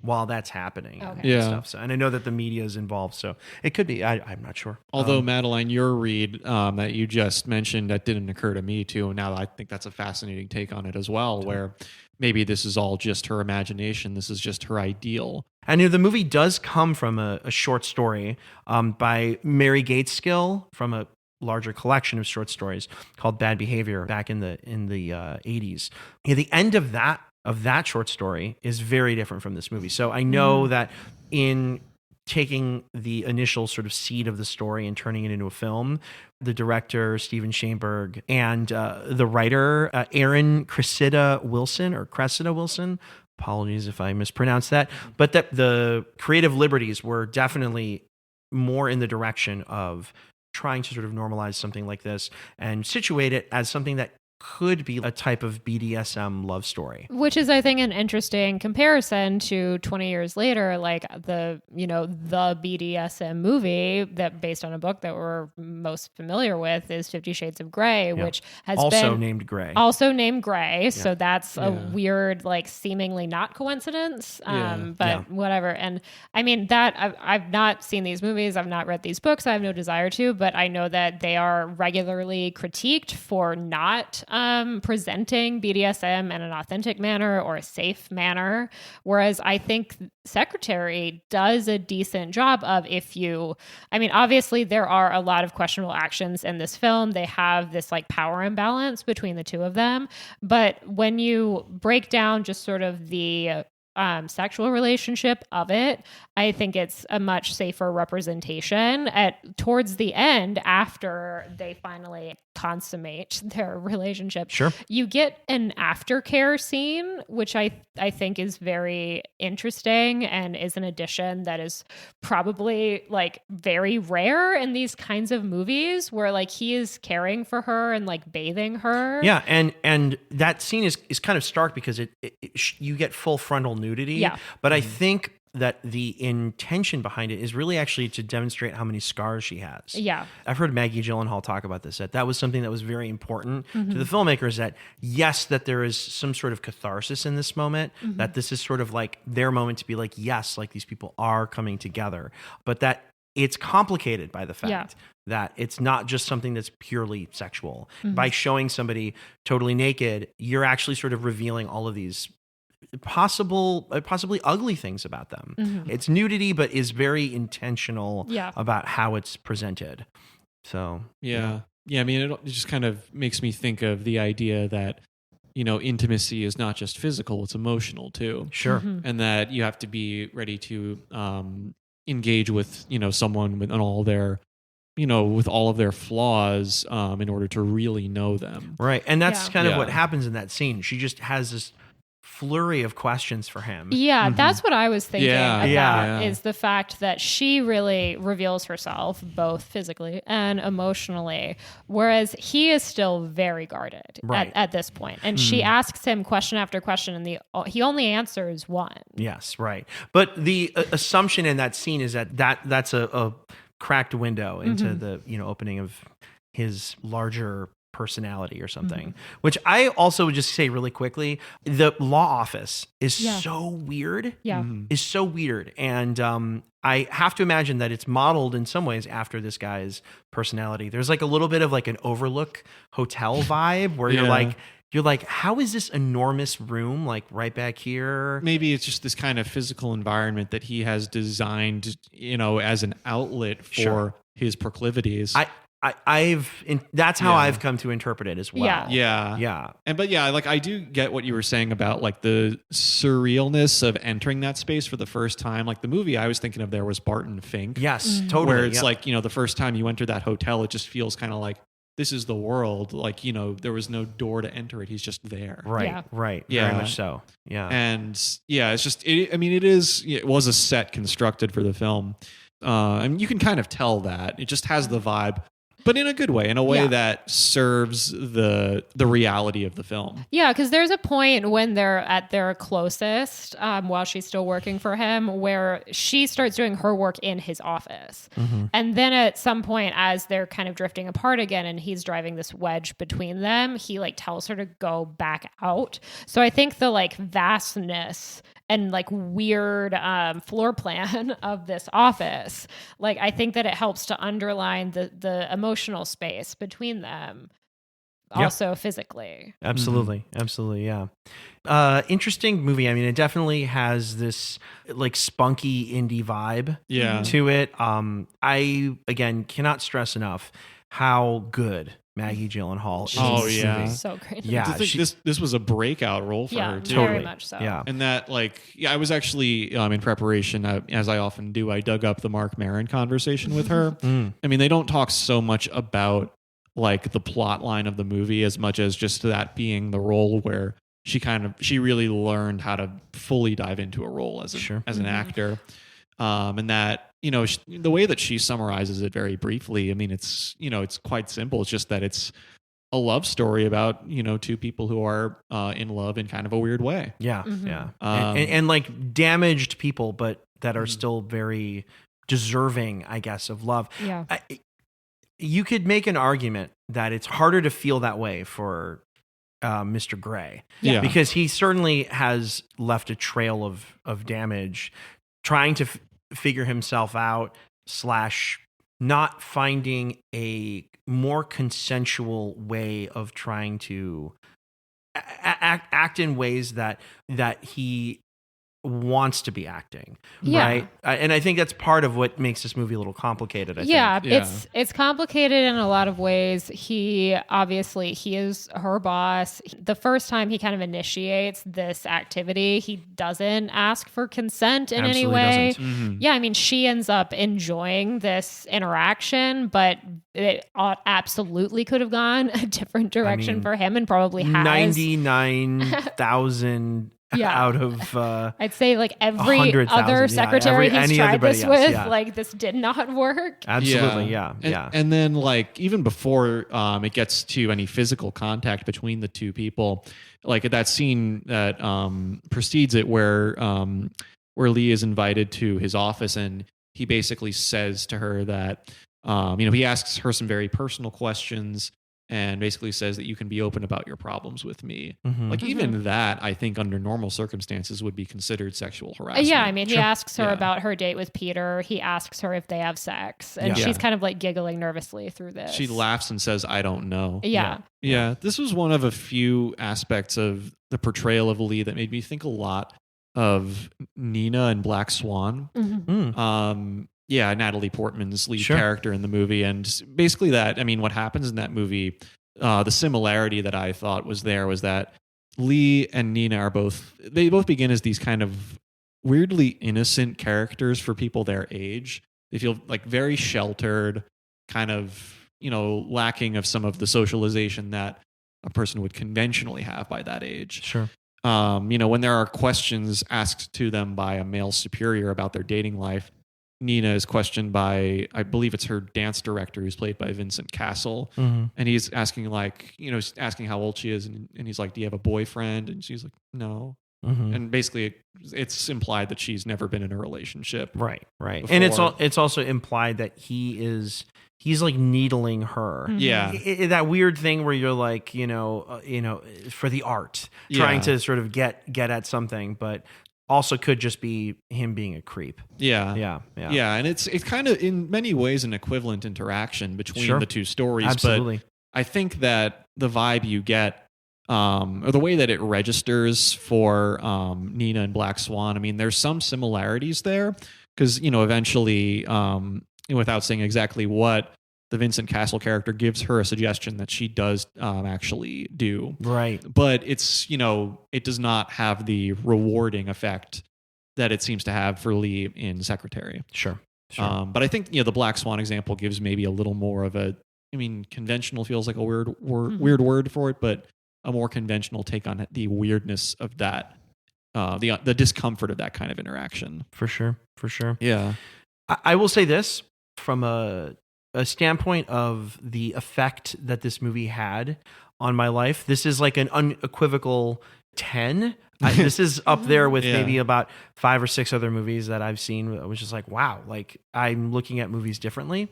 while that's happening. Okay. And stuff. So, and I know that the media is involved, so it could be. I'm not sure. Although, Madeline, your read that you just mentioned, that didn't occur to me too. Now I think that's a fascinating take on it as well, where maybe this is all just her imagination. This is just her ideal. And the movie does come from a short story by Mary Gateskill from a larger collection of short stories called Bad Behavior back in the 80s. The end of that short story is very different from this movie. So I know that in taking the initial sort of seed of the story and turning it into a film, the director, Stephen Shainberg, and the writer, Aaron Cressida Wilson, apologies if I mispronounced that, but that the creative liberties were definitely more in the direction of trying to sort of normalize something like this and situate it as something that could be a type of BDSM love story. Which is, I think, an interesting comparison to 20 years later, like the BDSM movie that based on a book that we're most familiar with is 50 Shades of Grey, which has also been named Grey. Also named Grey. So that's a weird, like seemingly not coincidence, but whatever. And I mean that I've not seen these movies. I've not read these books. I have no desire to, but I know that they are regularly critiqued for not presenting BDSM in an authentic manner or a safe manner. Whereas I think Secretary does a decent job of obviously there are a lot of questionable actions in this film. They have this like power imbalance between the two of them. But when you break down just sort of the sexual relationship of it, I think it's a much safer representation towards the end after they finally consummate their relationship. Sure. You get an aftercare scene, which I think is very interesting and is an addition that is probably like very rare in these kinds of movies where like he is caring for her and like bathing her. Yeah, and that scene is kind of stark because you get full frontal nudity. Yeah. But I think that the intention behind it is really actually to demonstrate how many scars she has. Yeah. I've heard Maggie Gyllenhaal talk about this, that was something that was very important to the filmmakers, that yes, that there is some sort of catharsis in this moment, that this is sort of like their moment to be like, yes, like these people are coming together, but that it's complicated by the fact that it's not just something that's purely sexual. By showing somebody totally naked, you're actually sort of revealing all of these possibly ugly things about them. It's nudity, but is very intentional about how it's presented. So yeah. I mean, it just kind of makes me think of the idea that intimacy is not just physical; it's emotional too. Sure, and that you have to be ready to engage with someone with all their with all of their flaws in order to really know them. Right, and that's kind of what happens in that scene. She just has this flurry of questions for him. Yeah, that's what I was thinking about Yeah. is the fact that she really reveals herself both physically and emotionally, whereas he is still very guarded at this point. And she asks him question after question and he only answers one. Yes, right. But the assumption in that scene is that's a cracked window into the opening of his larger personality or something, which I also would just say really quickly, the law office is so weird. Is so weird. And I have to imagine that it's modeled in some ways after this guy's personality. There's like a little bit of like an Overlook hotel vibe where you're like, how is this enormous room like right back here? Maybe it's just this kind of physical environment that he has designed, as an outlet for his proclivities. That's how I've come to interpret it as well. Yeah. But like I do get what you were saying about like the surrealness of entering that space for the first time. Like the movie I was thinking of there was Barton Fink. Yes, totally. Where it's like, the first time you enter that hotel, it just feels kind of like this is the world. Like, there was no door to enter it. He's just there. Right. Very much so. Yeah. And it's just, it was a set constructed for the film. And you can kind of tell that it just has the vibe, but in a good way, in a way that serves the reality of the film. Yeah, because there's a point when they're at their closest, while she's still working for him, where she starts doing her work in his office. And then at some point, as they're kind of drifting apart again and he's driving this wedge between them, he like tells her to go back out. So I think the like vastness and like weird floor plan of this office, like I think that it helps to underline the emotional space between them, also physically. Absolutely, yeah. Interesting movie. I mean, it definitely has this like spunky indie vibe to it. I again cannot stress enough how good Maggie Gyllenhaal is. Oh yeah, so great. Yeah, I think this was a breakout role for her too. Very much so. Yeah, and that I was actually in preparation, as I often do, I dug up the Mark Maron conversation with her. I mean, they don't talk so much about like the plot line of the movie as much as just that being the role where she really learned how to fully dive into a role as an actor. And that, the way that she summarizes it very briefly, I mean, it's quite simple. It's just that it's a love story about, two people who are in love in kind of a weird way. Yeah. Yeah. And like damaged people, but that are still very deserving, I guess, of love. Yeah. You could make an argument that it's harder to feel that way for Mr. Gray. Yeah. Because he certainly has left a trail of damage trying to figure himself out / not finding a more consensual way of trying to act in ways that he wants to be acting, right? And I think that's part of what makes this movie a little complicated. I think. It's complicated in a lot of ways. He is her boss. The first time he kind of initiates this activity, he doesn't ask for consent in any way. Yeah, I mean, she ends up enjoying this interaction, but it absolutely could have gone a different direction for him, and probably has. 99,000 out of I'd say like every other secretary he's tried this with, like this did not work. Absolutely, And then like even before it gets to any physical contact between the two people, like at that scene that precedes it where Lee is invited to his office, and he basically says to her that he asks her some very personal questions and basically says that you can be open about your problems with me. Like even that, I think under normal circumstances would be considered sexual harassment. Yeah, I mean, he asks her about her date with Peter. He asks her if they have sex, and she's kind of like giggling nervously through this. She laughs and says, "I don't know." Yeah. This was one of a few aspects of the portrayal of Lee that made me think a lot of Nina and Black Swan. Natalie Portman's lead character in the movie. And basically what happens in that movie, the similarity that I thought was there was that Lee and Nina both begin as these kind of weirdly innocent characters for people their age. They feel like very sheltered, kind of, lacking of some of the socialization that a person would conventionally have by that age. Sure. When there are questions asked to them by a male superior about their dating life, Nina is questioned by, I believe it's her dance director, who's played by Vincent Cassel. And he's asking asking how old she is. And he's like, do you have a boyfriend? And she's like, no. And basically it's implied that she's never been in a relationship. Right. Before. And it's also implied that he's like needling her. Yeah. That weird thing where you're like, for the art, trying to sort of get at something, but also could just be him being a creep. Yeah. And it's kind of in many ways an equivalent interaction between the two stories. Absolutely. But I think that the vibe you get, or the way that it registers for Nina and Black Swan, I mean, there's some similarities there because, eventually, without saying exactly what, the Vincent Cassel character gives her a suggestion that she does actually do. Right. But it's, it does not have the rewarding effect that it seems to have for Lee in Secretary. Sure. But I think, the Black Swan example gives maybe a little more of conventional feels like a weird word for it, but a more conventional take on the weirdness of that, the discomfort of that kind of interaction. For sure. Yeah. I will say this from a standpoint of the effect that this movie had on my life. This is like an unequivocal 10. This is up there with maybe about 5 or 6 other movies that I've seen. I was just like, wow, like I'm looking at movies differently.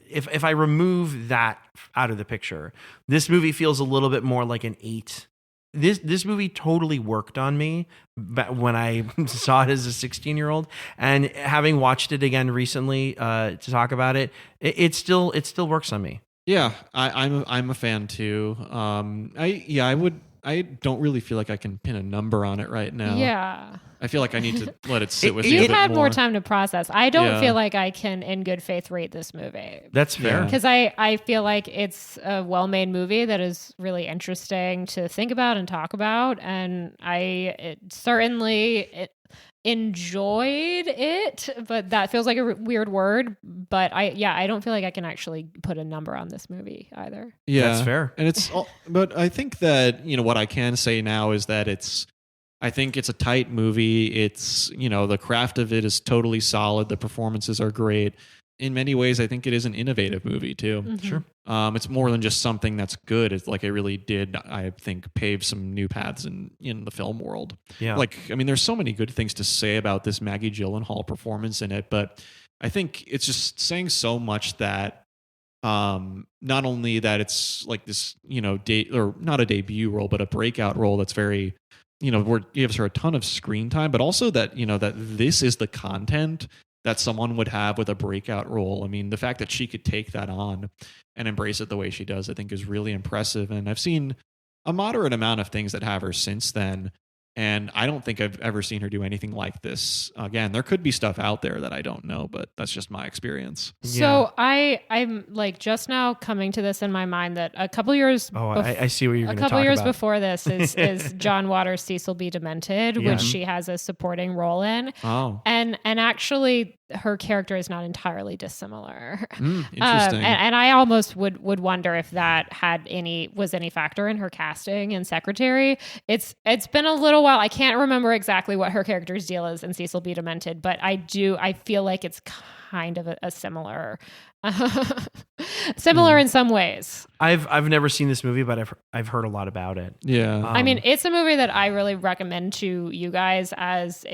If I remove that out of the picture, this movie feels a little bit more like an 8. This movie totally worked on me when I saw it as a 16-year-old, and having watched it again recently to talk about it, it still works on me. Yeah, I'm a fan too. I don't really feel like I can pin a number on it right now. Yeah. I feel like I need to let it sit with you. You've had more time to process. I don't feel like I can, in good faith, rate this movie. That's fair. Because I feel like it's a well-made movie that is really interesting to think about and talk about. And I certainly enjoyed it, but that feels like a weird word. But I don't feel like I can actually put a number on this movie either. Yeah, that's fair. And but I think that, what I can say now is that I think it's a tight movie. It's, the craft of it is totally solid. The performances are great. in many ways, I think it is an innovative movie too. Mhm. Sure. It's more than just something that's good. It's like it really did, I think, pave some new paths in the film world. Yeah. Like, I mean, there's so many good things to say about this Maggie Gyllenhaal performance in it, but I think it's just saying so much that not only that it's like this, or not a debut role, but a breakout role that's very, where gives her a ton of screen time, but also that, that this is the content that someone would have with a breakout role. I mean, the fact that she could take that on and embrace it the way she does, I think is really impressive. And I've seen a moderate amount of things that have her since then. And I don't think I've ever seen her do anything like this. Again, there could be stuff out there that I don't know, but that's just my experience. So I'm like just now coming to this in my mind that a couple years I see what you're going to talk about. A couple years before this is John Waters' Cecil B. Demented, Yeah. which she has a supporting role in. Oh, And actually her character is not entirely dissimilar. interesting. And I almost would wonder if that was any factor in her casting in Secretary. It's been a little while. I can't remember exactly what her character's deal is in Cecil B. Demented, but I feel like it's kind of a similar in some ways. I've never seen this movie, but I've heard a lot about it. Yeah. I mean, it's a movie that I really recommend to you guys as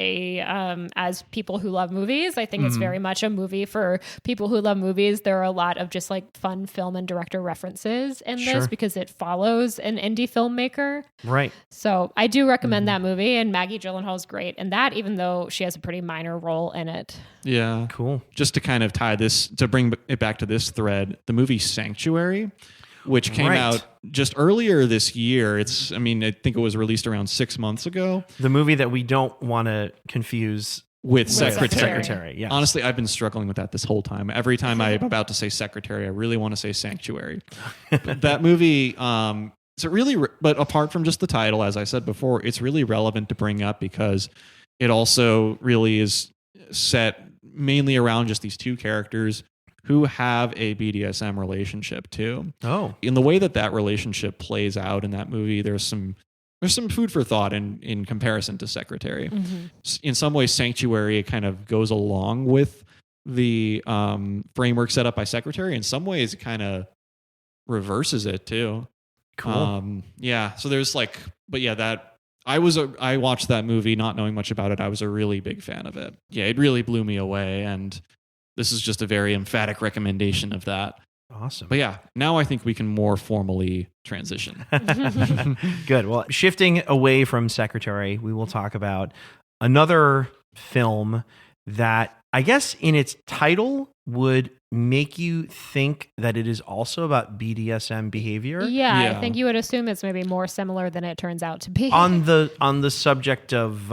people who love movies. I think it's very much a movie for people who love movies. There are a lot of just like fun film and director references in Sure. this because it follows an indie filmmaker. Right. So I do recommend that movie, and Maggie Gyllenhaal is great in that, even though she has a pretty minor role in it. Yeah. Cool. Just to kind of to bring it back to this thread, the movie Sanctuary, which came Right. out just earlier this year. I think it was released around 6 months ago. The movie that we don't want to confuse With Secretary. Secretary. Yeah. Honestly, I've been struggling with that this whole time. Every time I'm about to say Secretary, I really want to say Sanctuary. But that movie, but apart from just the title, as I said before, it's really relevant to bring up because it also really is set mainly around just these two characters who have a BDSM relationship too. Oh. In the way that relationship plays out in that movie, there's some food for thought in comparison to Secretary. In some ways, Sanctuary kind of goes along with the framework set up by Secretary. In some ways, it kind of reverses it too. Cool. Yeah. So there's I watched that movie not knowing much about it. I was a really big fan of it. Yeah, it really blew me away, and this is just a very emphatic recommendation of that. Awesome. But yeah, now I think we can more formally transition. Good. Well, shifting away from Secretary, we will talk about another film that I guess in its title would make you think that it is also about BDSM behavior. Yeah, I think you would assume it's maybe more similar than it turns out to be. On the subject of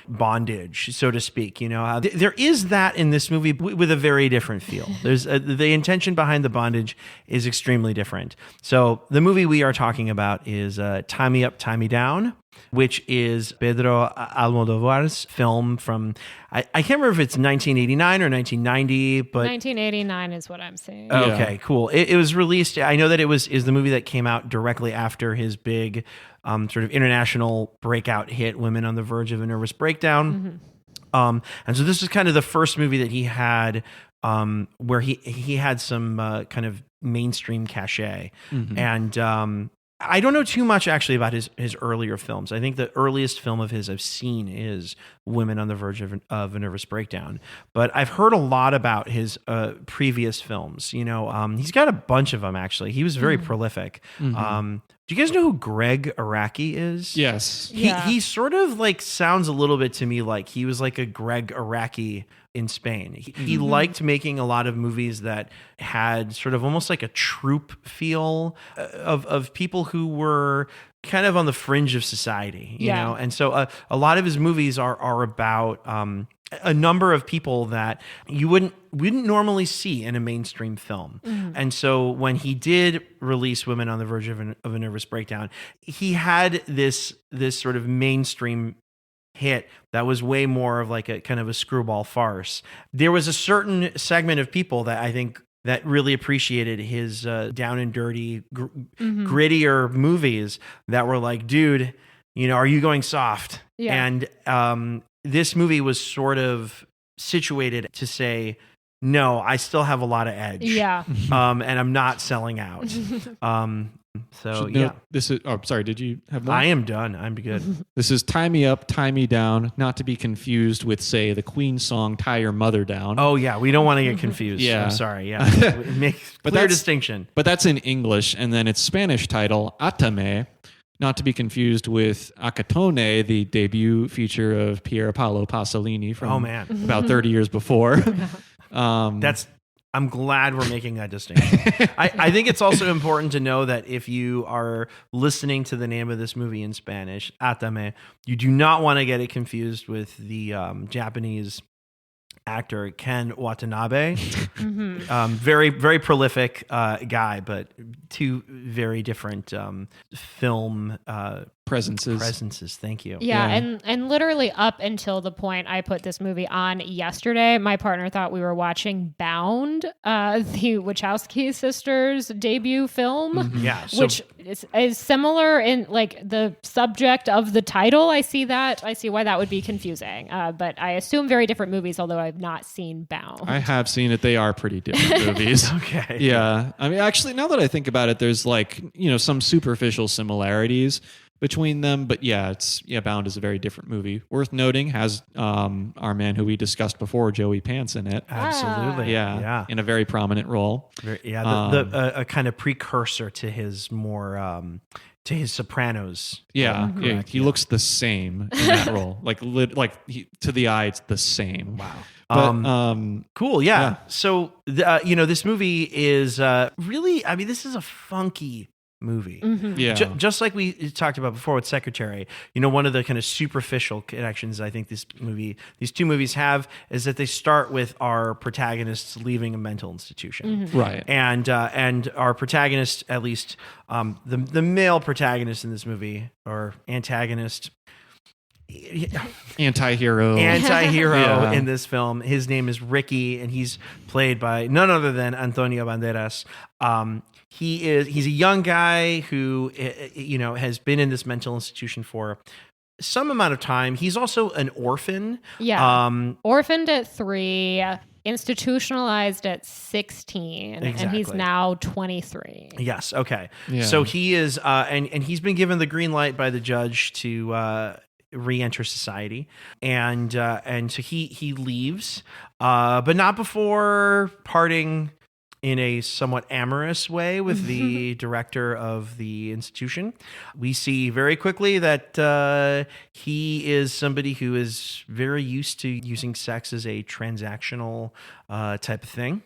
bondage, so to speak, there is that in this movie with a very different feel. There's the intention behind the bondage is extremely different. So the movie we are talking about is Tie Me Up, Tie Me Down, which is Pedro Almodovar's film from, I can't remember if it's 1989 or 1990, but 1989 is what I'm saying. Okay, cool. It was released. I know that is the movie that came out directly after his big sort of international breakout hit, Women on the Verge of a Nervous Breakdown. And so this is kind of the first movie that he had where he had some kind of mainstream cachet. And I don't know too much actually about his earlier films. I think the earliest film of his I've seen is Women on the Verge of a Nervous Breakdown. But I've heard a lot about his previous films. He's got a bunch of them actually. He was very prolific. Do you guys know who Greg Araki is? Yes. He sort of like sounds a little bit to me like he was like a Greg Araki in Spain. He liked making a lot of movies that had sort of almost like a troupe feel of people who were kind of on the fringe of society, you know? And so a lot of his movies are about a number of people that you wouldn't normally see in a mainstream film. And so when he did release Women on the Verge of a Nervous Breakdown, he had this sort of mainstream hit that was way more of like a kind of a screwball farce. There was a certain segment of people that I think that really appreciated his down and dirty, grittier movies that were like, dude, are you going soft? Yeah. And this movie was sort of situated to say, No, I still have a lot of edge. Yeah. And I'm not selling out. So Should yeah, note, this is. Oh, sorry. Did you have more? I am done. I'm good. This is "Tie Me Up, Tie Me Down," not to be confused with, say, the Queen song "Tie Your Mother Down." Oh yeah, we don't want to get confused. Yeah. I'm sorry. Yeah, make But clear that's- distinction. But that's in English, and then its Spanish title, "Atame," not to be confused with "Acatone," the debut feature of Pier Paolo Pasolini from Oh man, about 30 years before. I'm glad we're making that distinction. I think it's also important to know that if you are listening to the name of this movie in Spanish, Atame, you do not want to get it confused with the Japanese actor Ken Watanabe. Very, very prolific guy, but two very different film presences. Thank you. Yeah, Yeah. and literally up until the point I put this movie on yesterday, my partner thought we were watching Bound, the Wachowski sisters' debut film, Yeah, so- which is similar in like the subject of the title. I see why that would be confusing, but I assume very different movies, although I've not seen Bound. I have seen it. They are pretty different movies. Okay. Yeah. I mean, actually, now that I think about it, there's like, some superficial similarities between them. But yeah, Bound is a very different movie. Worth noting, has our man who we discussed before, Joey Pants, in it. Absolutely. Yeah. In a very prominent role. A kind of precursor to his more to his Sopranos. Yeah. Yeah. He looks the same in that role. To the eye, it's the same. Wow. But Cool. Yeah. So, this movie is really, I mean, this is a funky movie. yeah. Just like we talked about before with Secretary, one of the kind of superficial connections I think these two movies have is that they start with our protagonists leaving a mental institution. Right. And our protagonist, at least the male protagonist in this movie, or antagonist, Anti-hero anti-hero in this film. His name is Ricky, and he's played by none other than Antonio Banderas. He's a young guy who has been in this mental institution for some amount of time. He's also an orphan. Yeah. Orphaned at 3, institutionalized at 16, and he's Exactly. now 23. Yes. Okay. Yeah. So he is, and he's been given the green light by the judge to re-enter society, and so he leaves, but not before parting in a somewhat amorous way with the director of the institution. We see very quickly that he is somebody who is very used to using sex as a transactional type of thing.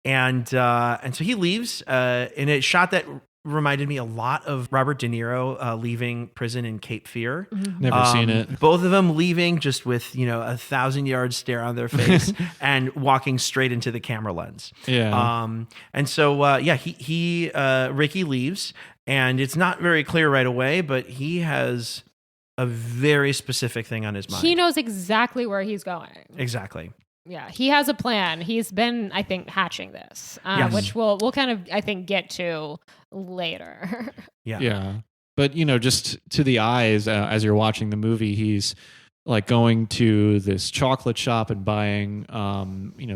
And so he leaves in a shot that reminded me a lot of Robert De Niro leaving prison in Cape Fear. Never seen it. Both of them leaving just with 1,000-yard stare on their face and walking straight into the camera lens. Yeah. And so Ricky leaves, and it's not very clear right away, but he has a very specific thing on his mind. He knows exactly where he's going. Exactly. Yeah, he has a plan. He's been, I think, hatching this, Yes. which we'll kind of, I think, get to later. Yeah. Yeah. But, just to the eyes, as you're watching the movie, he's like going to this chocolate shop and buying,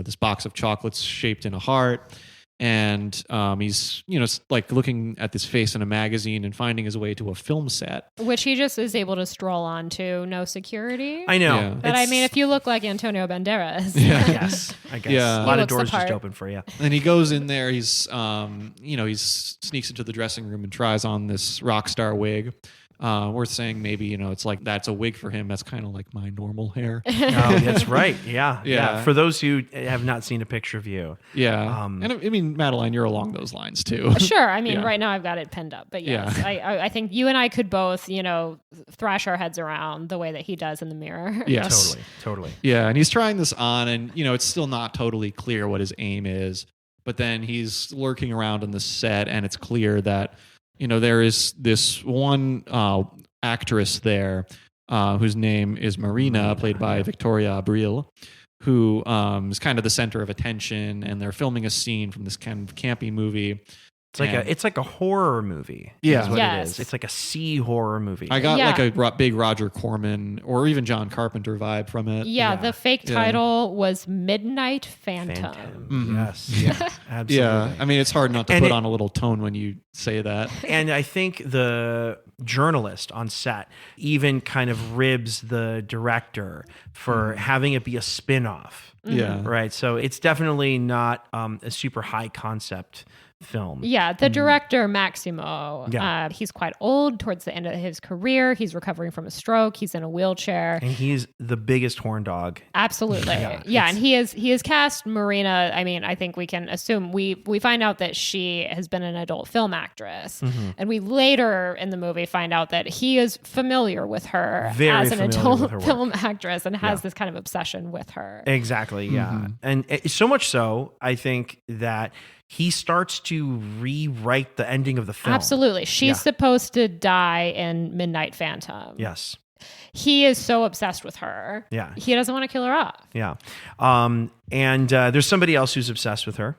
this box of chocolates shaped in a heart. And he's, like looking at this face in a magazine and finding his way to a film set. Which he just is able to stroll onto, no security. I know. Yeah. But I mean, if you look like Antonio Banderas. Yes, I guess. Yeah. A lot He of looks the doors just part. open for you. And he goes in there, he's, he's sneaks into the dressing room and tries on this rock star wig. Worth saying maybe, it's like that's a wig for him. That's kind of like my normal hair. Oh, that's right. Yeah. Yeah. For those who have not seen a picture of you. Yeah. And I mean, Madeline, you're along those lines too. Sure. I mean, Yeah. right now I've got it pinned up. But yes, Yeah. I think you and I could both, thrash our heads around the way that he does in the mirror. Yes. Totally. Yeah. And he's trying this on, and, it's still not totally clear what his aim is. But then he's lurking around on the set, and it's clear that, there is this one actress there whose name is Marina, played by Victoria Abril, who is kind of the center of attention, and they're filming a scene from this kind of campy movie It's like a horror movie. Yeah. Is what Yes. it is. It's like a sea horror movie. I got Yeah. like a big Roger Corman or even John Carpenter vibe from it. Yeah, Yeah. the fake Yeah. title was Midnight Phantom. Mhm. Yes. Yeah. Absolutely. Yeah, I mean, it's hard not to And put it- on a little tone when you say that. And I think the journalist on set even kind of ribs the director for having it be a spin-off. Yeah. Right. So it's definitely not a super high concept film. Yeah, the director, Maximo, Yeah. he's quite old towards the end of his career. He's recovering from a stroke. He's in a wheelchair. And he's the biggest horn dog. Absolutely. Yeah, Yeah, and he is cast Marina. I mean, I think we can assume we find out that she has been an adult film actress. And we later in the movie find out that he is familiar with her Very as an familiar adult with her work. film actress and has Yeah. this kind of obsession with her. Exactly. Yeah. And so much so, I think that he starts to rewrite the ending of the film. Absolutely. She's Yeah. supposed to die in Midnight Phantom. Yes. He is so obsessed with her. Yeah. He doesn't want to kill her off. Yeah. And there's somebody else who's obsessed with her.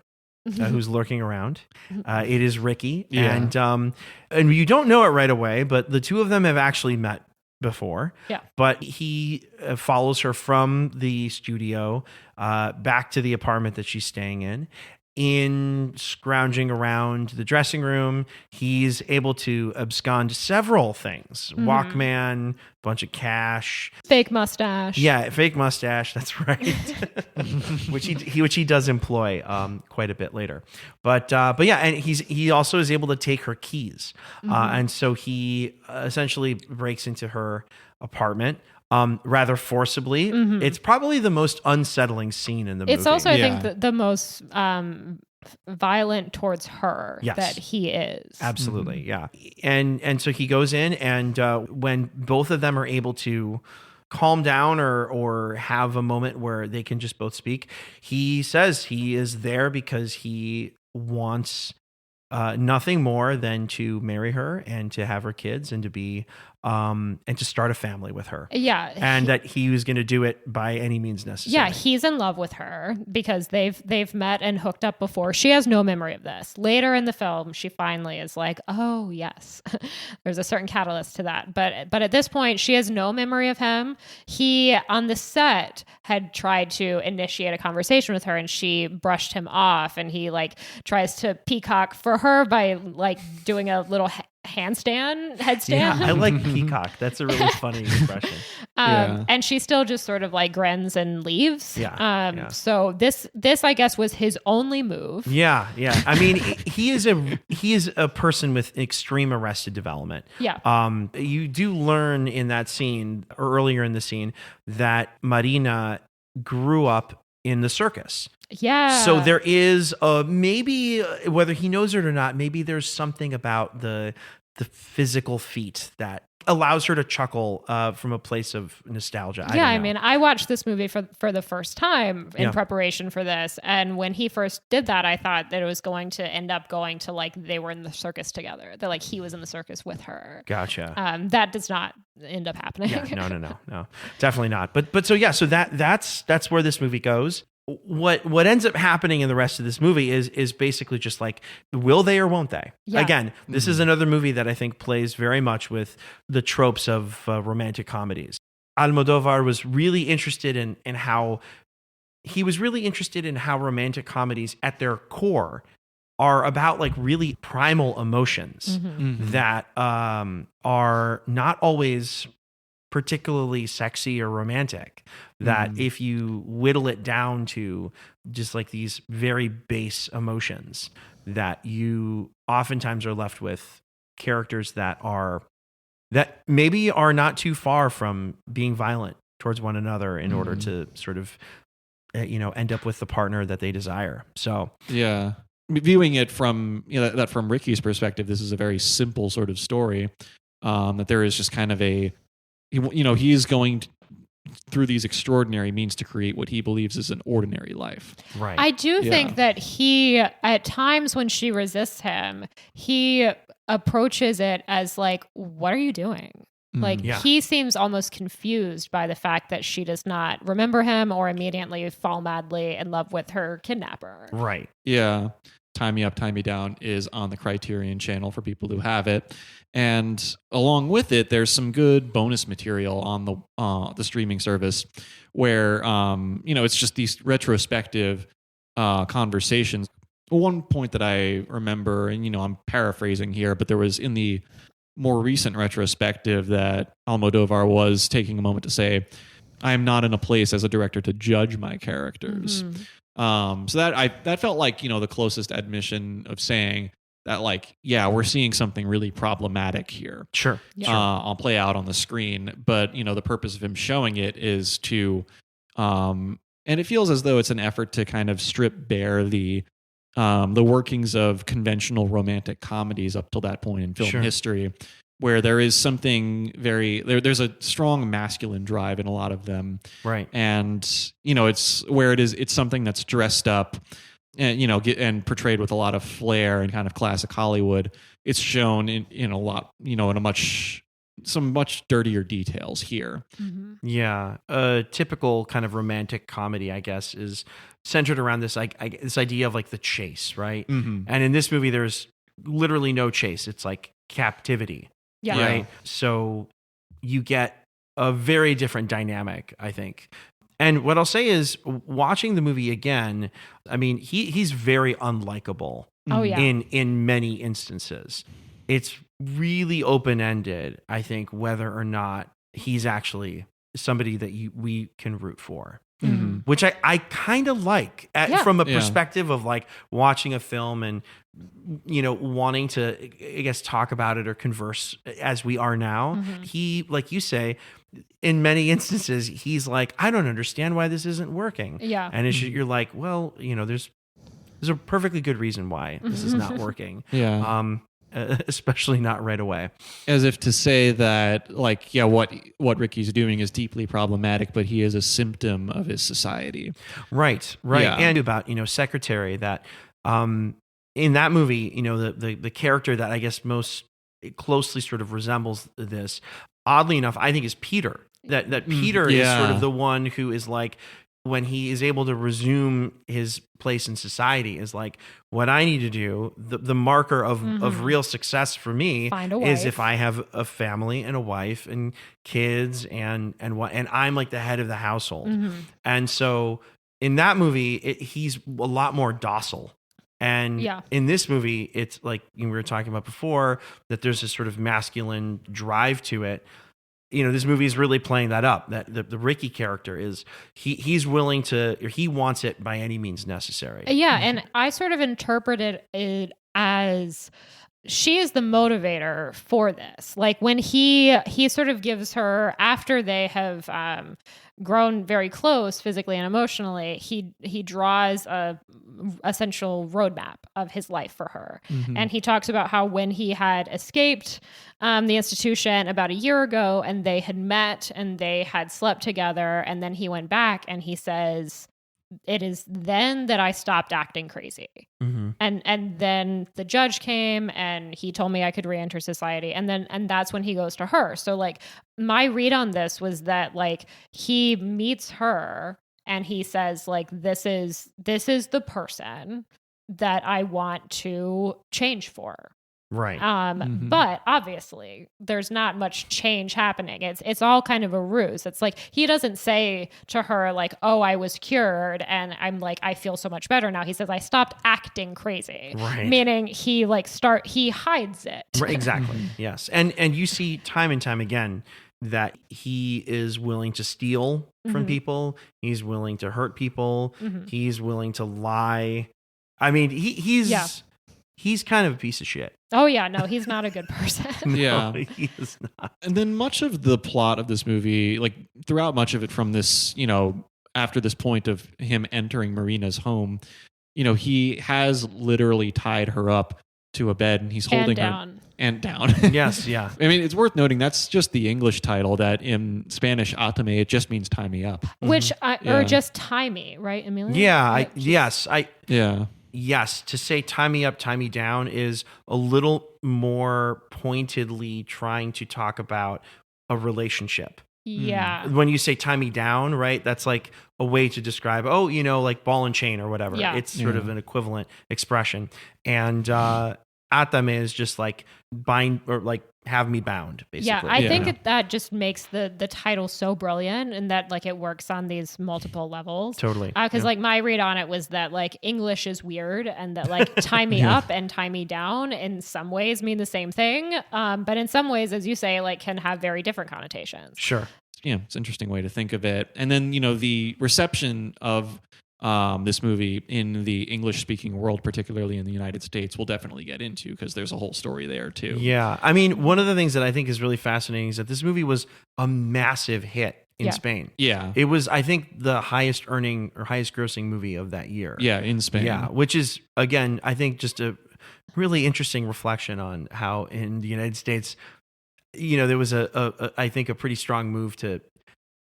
Who's lurking around? It is Ricky, Yeah. and you don't know it right away, but the two of them have actually met before. Yeah. But he follows her from the studio back to the apartment that she's staying in. In scrounging around the dressing room, he's able to abscond several things: Walkman, bunch of cash. Fake mustache. Yeah, fake mustache. That's right. which he does employ quite a bit later. But yeah, and he also is able to take her keys, and so he essentially breaks into her apartment rather forcibly. It's probably the most unsettling scene in the movie. It's also, I Yeah. think, the most violent towards her Yes. that he is. Absolutely, yeah. And so he goes in, and when both of them are able to calm down or have a moment where they can just both speak, he says he is there because he wants nothing more than to marry her and to have her kids and to be and to start a family with her. Yeah. And that he was going to do it by any means necessary. Yeah, he's in love with her because they've met and hooked up before. She has no memory of this. Later in the film, she finally is like, "Oh yes," there's a certain catalyst to that. But at this point, she has no memory of him. He on the set had tried to initiate a conversation with her, and she brushed him off. And he like tries to peacock for her by like doing a little headstand. Yeah, I like peacock. That's a really funny expression. Yeah. And she still just sort of like grins and leaves. Yeah. So this I guess was his only move. Yeah. I mean, he is a person with extreme arrested development. Yeah. You do learn in that scene, or earlier in the scene, that Marina grew up in the circus. Yeah. So there is maybe, whether he knows it or not, maybe there's something about the physical feat that allows her to chuckle from a place of nostalgia. I mean, I watched this movie for the first time in Yeah. preparation for this. And when he first did that, I thought that it was going to end up going to like they were in the circus together. That like he was in the circus with her. Gotcha. That does not end up happening. Yeah, no, definitely not. But so that's where this movie goes. What ends up happening in the rest of this movie is basically just like, will they or won't they? Yeah. Again, this is another movie that I think plays very much with the tropes of romantic comedies. Almodovar was really interested in how romantic comedies at their core are about like really primal emotions that are not always particularly sexy or romantic, that if you whittle it down to just like these very base emotions, that you oftentimes are left with characters that maybe are not too far from being violent towards one another in order to sort of end up with the partner that they desire. So Yeah. Viewing it from that from Ricky's perspective, this is a very simple sort of story. That there is just kind of he's going through these extraordinary means to create what he believes is an ordinary life. right. I do Yeah. think that he, at times when she resists him, he approaches it as like, what are you doing? Like Yeah. he seems almost confused by the fact that she does not remember him or immediately fall madly in love with her kidnapper. Right. Yeah. Tie Me Up, Tie Me Down is on the Criterion channel for people who have it. And along with it, there's some good bonus material on the streaming service where, it's just these retrospective conversations. One point that I remember, and, I'm paraphrasing here, but there was in the more recent retrospective that Almodovar was taking a moment to say, I am not in a place as a director to judge my characters. So that felt like, the closest admission of saying that, like, yeah, we're seeing something really problematic here. Sure. I'll play out on the screen, but the purpose of him showing it is to, and it feels as though it's an effort to kind of strip bare the workings of conventional romantic comedies up till that point in film history, where there is something there's a strong masculine drive in a lot of them. Right. And, it's something that's dressed up and, and portrayed with a lot of flair and kind of classic Hollywood. It's shown in a lot, some much dirtier details here. Yeah. A typical kind of romantic comedy, I guess, is centered around this, this idea of like the chase, right? And in this movie, there's literally no chase. It's like captivity. Yeah. Right. So you get a very different dynamic, I think. And what I'll say is, watching the movie again, I mean, he's very unlikable. Oh, yeah. In many instances. It's really open-ended, I think, whether or not he's actually somebody that we can root for. Which I kind of like from a perspective of like watching a film and, wanting to, I guess, talk about it or converse as we are now. He, like you say, in many instances, he's like, I don't understand why this isn't working. Yeah. And you're like, well, there's a perfectly good reason why this is not working. Especially not right away. As if to say that, like, yeah, what Ricky's doing is deeply problematic, but he is a symptom of his society. Right. Yeah. And about, Secretary, that in that movie, the character that I guess most closely sort of resembles this, oddly enough, I think is Peter. That Peter is sort of the one who is like, when he is able to resume his place in society, is like, what I need to do, the marker of real success for me is if I have a family and a wife and kids and I'm like the head of the household. And so in that movie, he's a lot more docile. And in this movie, it's like we were talking about before, that there's this sort of masculine drive to it. This movie is really playing that up, that the Ricky character is, he's willing to, or he wants it by any means necessary. Yeah. And I sort of interpreted it as she is the motivator for this. Like when he sort of gives her, after they have grown very close physically and emotionally, he draws a essential roadmap of his life for her. And he talks about how when he had escaped the institution about a year ago, and they had met and they had slept together, and then he went back and he says, it is then that I stopped acting crazy. And then the judge came and he told me I could re-enter society. And that's when he goes to her. So like my read on this was that like he meets her and he says like, this is the person that I want to change for. Right. But obviously there's not much change happening. It's all kind of a ruse. It's like, he doesn't say to her like, oh, I was cured and I'm like, I feel so much better now. He says, I stopped acting crazy. Right. Meaning he hides it. Right, exactly. Yes. And you see time and time again that he is willing to steal from people. He's willing to hurt people. He's willing to lie. I mean, he's kind of a piece of shit. Oh yeah, no, he's not a good person. Yeah, he is not. And then much of the plot of this movie, like throughout much of it from this, after this point of him entering Marina's home, he has literally tied her up to a bed and he's holding her and down. Yes, yeah. I mean, it's worth noting that's just the English title, that in Spanish, atame, it just means tie me up. Which, or just tie me, right, Emilio? Yeah, Yeah. Yes, to say tie me up, tie me down is a little more pointedly trying to talk about a relationship. Yeah. When you say tie me down, right? That's like a way to describe, like ball and chain or whatever. Yeah. It's sort of an equivalent expression. And atame is just like bind or like have me bound, basically. Yeah, I think that just makes the title so brilliant, and that like it works on these multiple levels. Totally. Because like my read on it was that like English is weird, and that like tie me up and tie me down in some ways mean the same thing, but in some ways, as you say, like can have very different connotations. Sure. Yeah, it's an interesting way to think of it. And then, the reception of this movie in the English-speaking world, particularly in the United States, we'll definitely get into because there's a whole story there too. Yeah. I mean, one of the things that I think is really fascinating is that this movie was a massive hit in Spain. Yeah. It was, I think, the highest earning or highest grossing movie of that year. Yeah, in Spain. Yeah, which is, again, I think just really interesting reflection on how in the United States, there was I think a pretty strong move to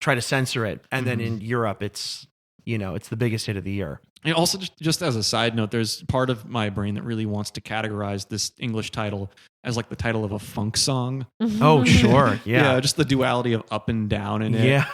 try to censor it, and then in Europe, it's it's the biggest hit of the year. And also, just as a side note, there's part of my brain that really wants to categorize this English title as like the title of a funk song. Oh, sure. Yeah. Just the duality of up and down in it. Yeah.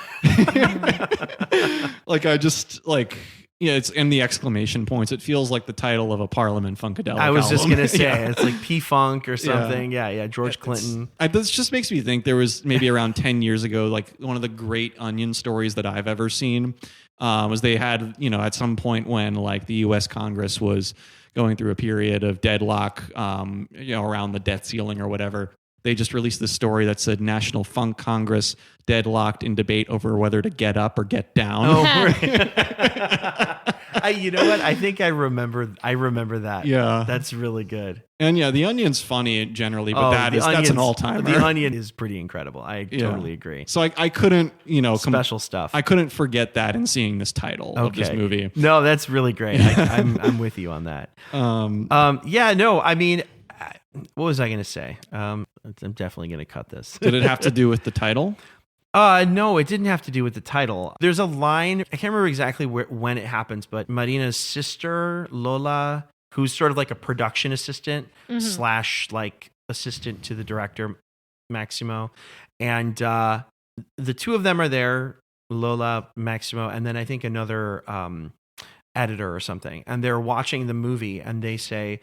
Like I just like, it's in the exclamation points. It feels like the title of a Parliament Funkadelic I was just album. going to say, it's like P-Funk or something. Yeah. George Clinton. This just makes me think there was maybe around 10 years ago, like one of the great Onion stories that I've ever seen was they had, at some point when like the U.S. Congress was going through a period of deadlock, around the debt ceiling or whatever, they just released this story that said National Funk Congress deadlocked in debate over whether to get up or get down. Oh, you know what? I think I remember that. Yeah. That's really good. And the Onion's funny generally, but that's an all-timer. The Onion is pretty incredible. I totally agree. So I couldn't, special stuff. I couldn't forget that in seeing this title of this movie. No, that's really great. I'm with you on that. I mean, what was I going to say? I'm definitely going to cut this. Did it have to do with the title? No, it didn't have to do with the title. There's a line, I can't remember exactly when it happens, but Marina's sister, Lola, who's sort of like a production assistant / like assistant to the director, Maximo. And the two of them are there, Lola, Maximo, and then I think another editor or something. And they're watching the movie and they say,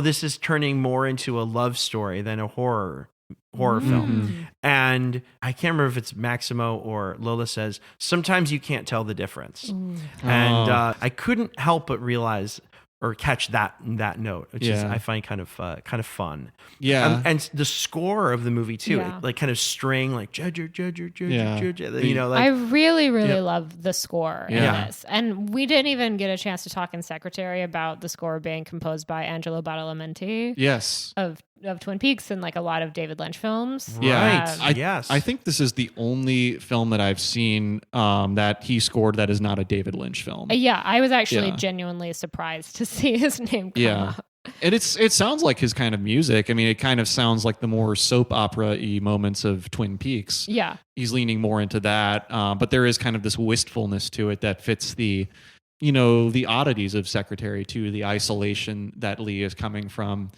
this is turning more into a love story than a horror film. And I can't remember if it's Maximo or Lola says, sometimes you can't tell the difference. And I couldn't help but realize or catch that note, which is I find kind of fun. Yeah. And the score of the movie too, it, like kind of string like judge, like I really love the score in this. And we didn't even get a chance to talk in Secretary about the score being composed by Angelo Badalamenti. Yes. Of Twin Peaks and like a lot of David Lynch films. Yeah. I think this is the only film that I've seen that he scored that is not a David Lynch film. Yeah, I was actually genuinely surprised to see his name come up. And it sounds like his kind of music. I mean, it kind of sounds like the more soap opera-y moments of Twin Peaks. Yeah. He's leaning more into that. But there is kind of this wistfulness to it that fits the oddities of Secretary too, the isolation that Lee is coming from.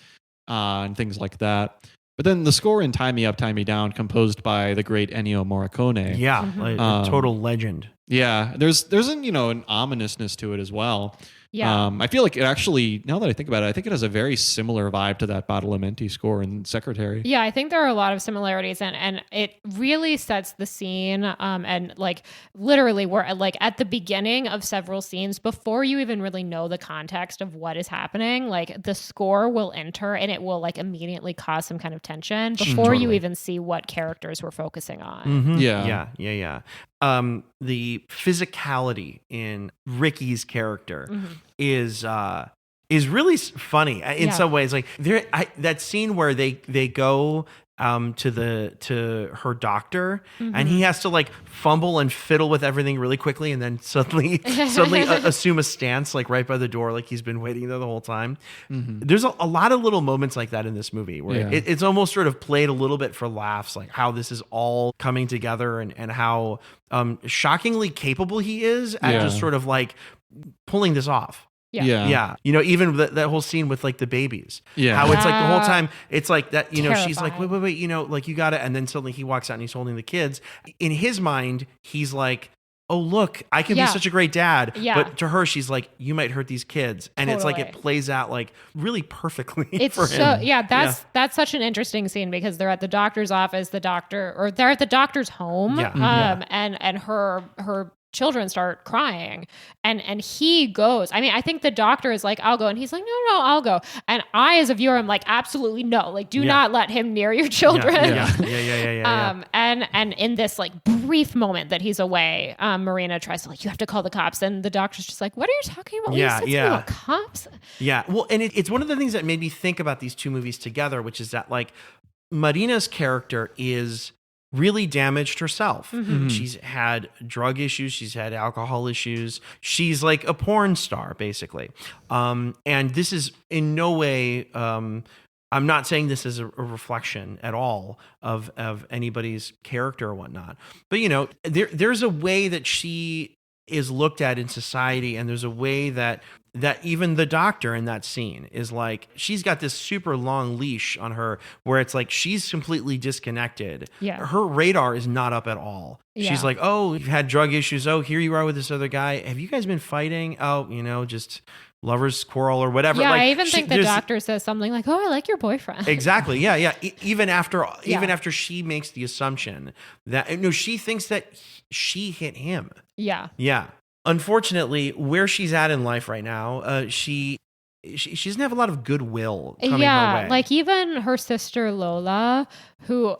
And things like that. But then the score in Tie Me Up, Tie Me Down, composed by the great Ennio Morricone. Yeah, a total legend. Yeah, there's an ominousness to it as well. Yeah. I feel like it actually, now that I think about it, I think it has a very similar vibe to that Badalamenti score in Secretary. Yeah, I think there are a lot of similarities and it really sets the scene. And like literally we're like at the beginning of several scenes before you even really know the context of what is happening. Like the score will enter and it will like immediately cause some kind of tension before you even see what characters we're focusing on. Yeah. The physicality in Ricky's character is really funny in some ways. Like that scene where they go to her doctor and he has to like fumble and fiddle with everything really quickly and then suddenly assume a stance like right by the door like he's been waiting there the whole time. There's a lot of little moments like that in this movie where it's almost sort of played a little bit for laughs, like how this is all coming together and how shockingly capable he is at just sort of like pulling this off. Yeah. You know, even that whole scene with like the babies. Yeah. How it's like the whole time, it's like that, you know, she's like, Terrifying. wait, you know, like you got it. And then suddenly he walks out and he's holding the kids. In his mind, he's like, oh, look, I can be such a great dad. Yeah. But to her, she's like, you might hurt these kids. And it's like, it Totally. plays out like really perfectly It's for so him. that's such an interesting scene because they're at the doctor's office, or they're at the doctor's home. Yeah. And her children start crying and he goes. I mean, I think the doctor is like, I'll go, and he's like, no, I'll go. And I, as a viewer, am like, absolutely no, like, do not let him near your children. Yeah. And in this like brief moment that he's away, Marina tries to like, you have to call the cops, and the doctor's just like, what are you talking about? Yeah, You said something about cops? Yeah. Well, and it's one of the things that made me think about these two movies together, which is that like Marina's character is really damaged herself. She's had drug issues. She's had alcohol issues. She's like a porn star, basically. And this is in no way, I'm not saying this is a reflection at all of anybody's character or whatnot. But, you know, there's a way that she is looked at in society, and there's a way that even the doctor in that scene is like, she's got this super long leash on her where it's like she's completely disconnected. Yeah. Her radar is not up at all. Yeah. She's like, oh, you've had drug issues. Oh, here you are with this other guy. Have you guys been fighting? Oh, you know, just lovers quarrel or whatever. Yeah, like, I even think the doctor says something like, oh, I like your boyfriend. Exactly. Yeah. Even after she makes the assumption that, no, she thinks that she hit him. Yeah. Yeah. Unfortunately, where she's at in life right now, she doesn't have a lot of goodwill coming her way. Like even her sister Lola, who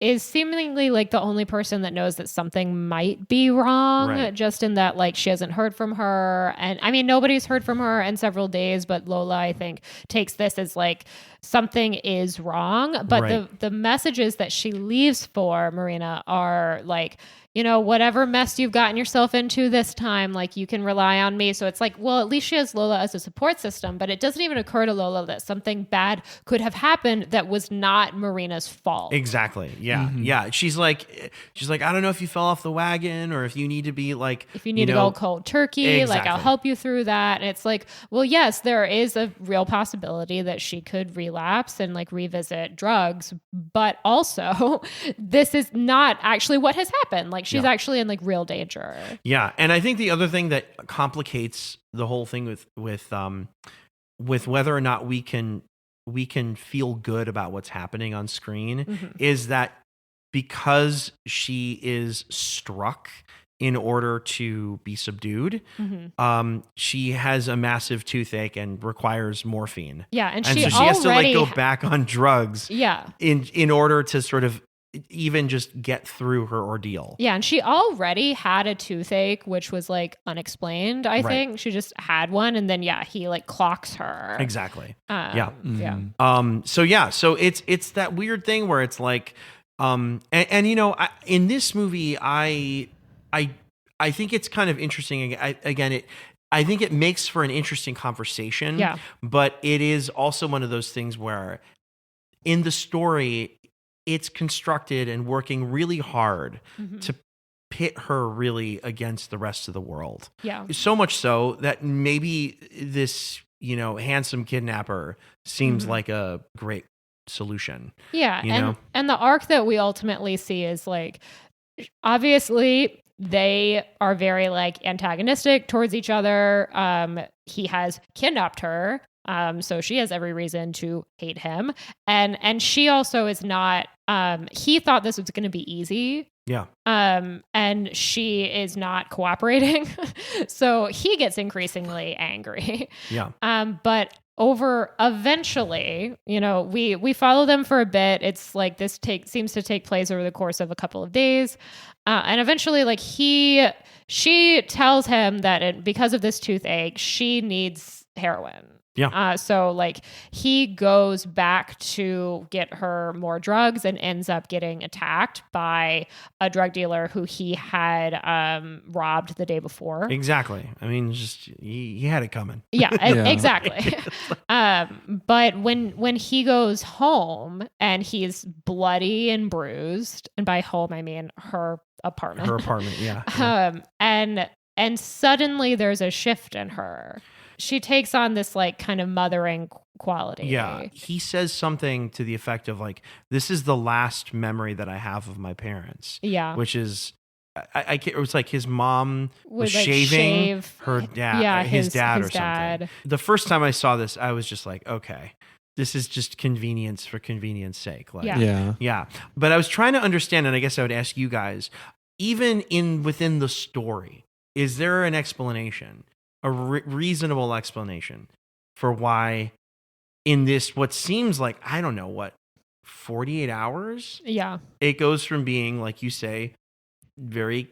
is seemingly like the only person that knows that something might be wrong, Right. just in that like she hasn't heard from her. And I mean, nobody's heard from her in several days, but Lola, I think, takes this as like something is wrong. But Right. the messages that she leaves for Marina are like, you know, whatever mess you've gotten yourself into this time, like you can rely on me. So it's like, well, at least she has Lola as a support system, but it doesn't even occur to Lola that something bad could have happened that was not Marina's fault. Exactly. Yeah. Yeah. She's like, I don't know if you fell off the wagon or if you need to be like, If you need to go cold turkey, like I'll Exactly. help you through that. And it's like, well, yes, there is a real possibility that she could relapse and like revisit drugs, but also this is not actually what has happened. Like she's actually in like real danger. Yeah, and I think the other thing that complicates the whole thing with whether or not we can feel good about what's happening on screen is that because she is struck in order to be subdued, she has a massive toothache and requires morphine. Yeah, and so she she has to like already go back on drugs. Yeah. In order to sort of even just get through her ordeal. Yeah, and she already had a toothache, which was like unexplained, I Right. think. She just had one, and then he like clocks her. Exactly. Yeah. So it's that weird thing where it's like, and you know, in this movie, I think it's kind of interesting. I think it makes for an interesting conversation. Yeah. But it is also one of those things where in the story, it's constructed and working really hard to pit her really against the rest of the world. Yeah. So much so that maybe this, you know, handsome kidnapper seems like a great solution. Yeah. You know? And the arc that we ultimately see is like, obviously they are very like antagonistic towards each other. He has kidnapped her. So she has every reason to hate him. And she also is not, he thought this was going to be easy. Yeah. And she is not cooperating. So he gets increasingly angry. Yeah. But eventually, you know, we follow them for a bit. It's like this seems to take place over the course of a couple of days. And eventually like she tells him that because of this toothache, she needs heroin. Yeah. So like he goes back to get her more drugs and ends up getting attacked by a drug dealer who he had robbed the day before. Exactly. I mean, just he had it coming. Yeah, exactly. But when he goes home and he's bloody and bruised, and by home I mean her apartment. Her apartment. Yeah. And suddenly there's a shift in her. She takes on this like kind of mothering quality. Yeah. He says something to the effect of like, this is the last memory that I have of my parents. Yeah. Which is, I can't, it was like his mom was Would, like, shaving shave her dad, his dad or dad. something. The first time I saw this, I was just like, okay, this is just convenience for convenience sake. Like, yeah. But I was trying to understand, and I guess I would ask you guys, even within the story, is there an explanation, a reasonable explanation for why in this, what seems like, I don't know, what, 48 hours? Yeah. It goes from being, like you say, very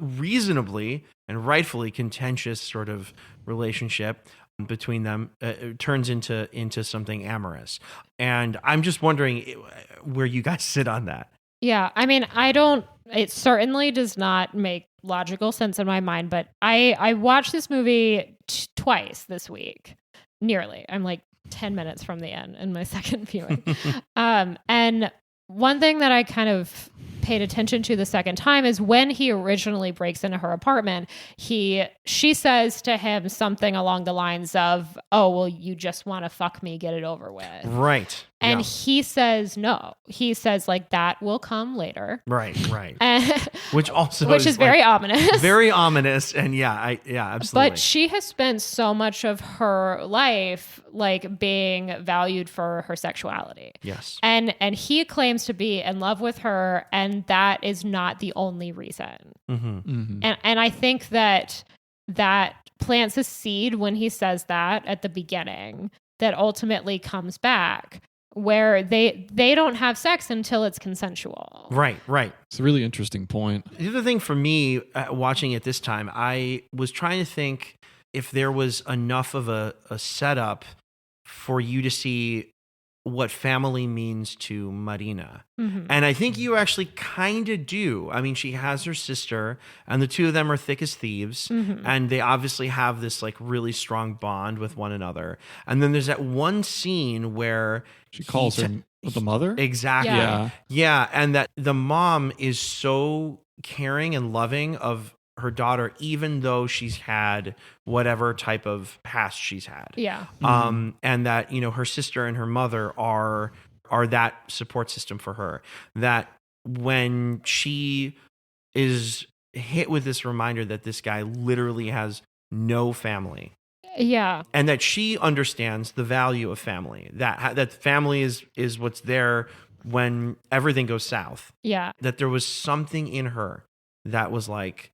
reasonably and rightfully contentious sort of relationship between them turns into something amorous. And I'm just wondering where you guys sit on that. Yeah. I mean, it certainly does not make logical sense in my mind, but I watched this movie twice this week, nearly. I'm like 10 minutes from the end in my second viewing. And one thing that I kind of paid attention to the second time is when he originally breaks into her apartment, she says to him something along the lines of, "Oh, well, you just want to fuck me, get it over with." Right. And he says no. He says like, that will come later. Right. Which is very like, ominous. Very ominous. And absolutely. But she has spent so much of her life like being valued for her sexuality. Yes. And he claims to be in love with her, and that is not the only reason. Mm-hmm. Mm-hmm. And I think that plants a seed when he says that at the beginning that ultimately comes back, where they don't have sex until it's consensual. Right. It's a really interesting point. The other thing for me, watching it this time, I was trying to think if there was enough of a setup for you to see what family means to Marina. Mm-hmm. And I think you actually kind of do. I mean, she has her sister, and the two of them are thick as thieves, mm-hmm. and they obviously have this like really strong bond with one another. And then there's that one scene where she calls her the mother? Exactly. Yeah. And that the mom is so caring and loving of her daughter, even though she's had whatever type of past she's had. Yeah. And that, her sister and her mother are that support system for her. That when she is hit with this reminder that this guy literally has no family. Yeah. And that she understands the value of family. That family is what's there when everything goes south. Yeah. That there was something in her that was like,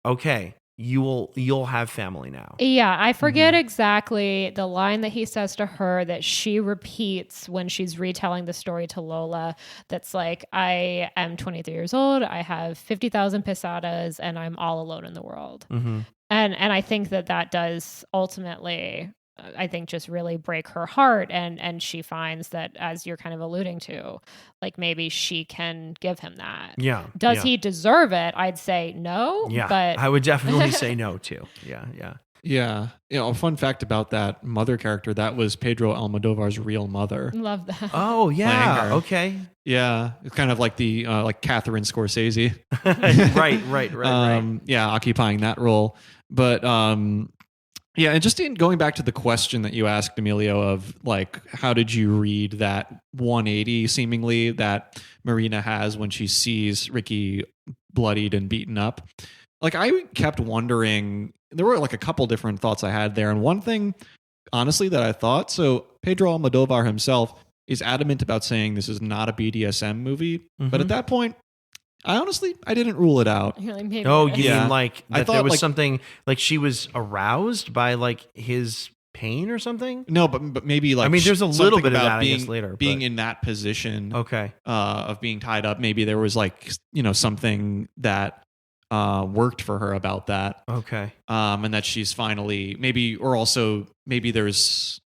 okay, you'll have family now. Yeah, I forget exactly the line that he says to her that she repeats when she's retelling the story to Lola. That's like, I am 23 years old, I have 50,000 pesadas, and I'm all alone in the world. Mm-hmm. And I think that does ultimately, I think, just really break her heart. And she finds that, as you're kind of alluding to, like maybe she can give him that. Yeah. Does he deserve it? I'd say no. Yeah. But I would definitely say no too. Yeah. Yeah. A fun fact about that mother character, that was Pedro Almodovar's real mother. Love that. Oh, yeah. Okay. Yeah. It's kind of like the like Catherine Scorsese. Right. Yeah, occupying that role. But yeah, and just in going back to the question that you asked, Emilio, of like, how did you read that 180 seemingly that Marina has when she sees Ricky bloodied and beaten up? Like, I kept wondering, there were like a couple different thoughts I had there. And one thing, honestly, that I thought, so Pedro Almodovar himself is adamant about saying this is not a BDSM movie. Mm-hmm. But at that point, I didn't rule it out. You're like, maybe oh, this. you mean like I that thought, there was like, something, like she was aroused by like his pain or something? No, but maybe like, I mean, there's a little bit of about that, I guess, later. Being but in that position of being tied up. Maybe there was like, something that worked for her about that. Okay. And that she's finally maybe there's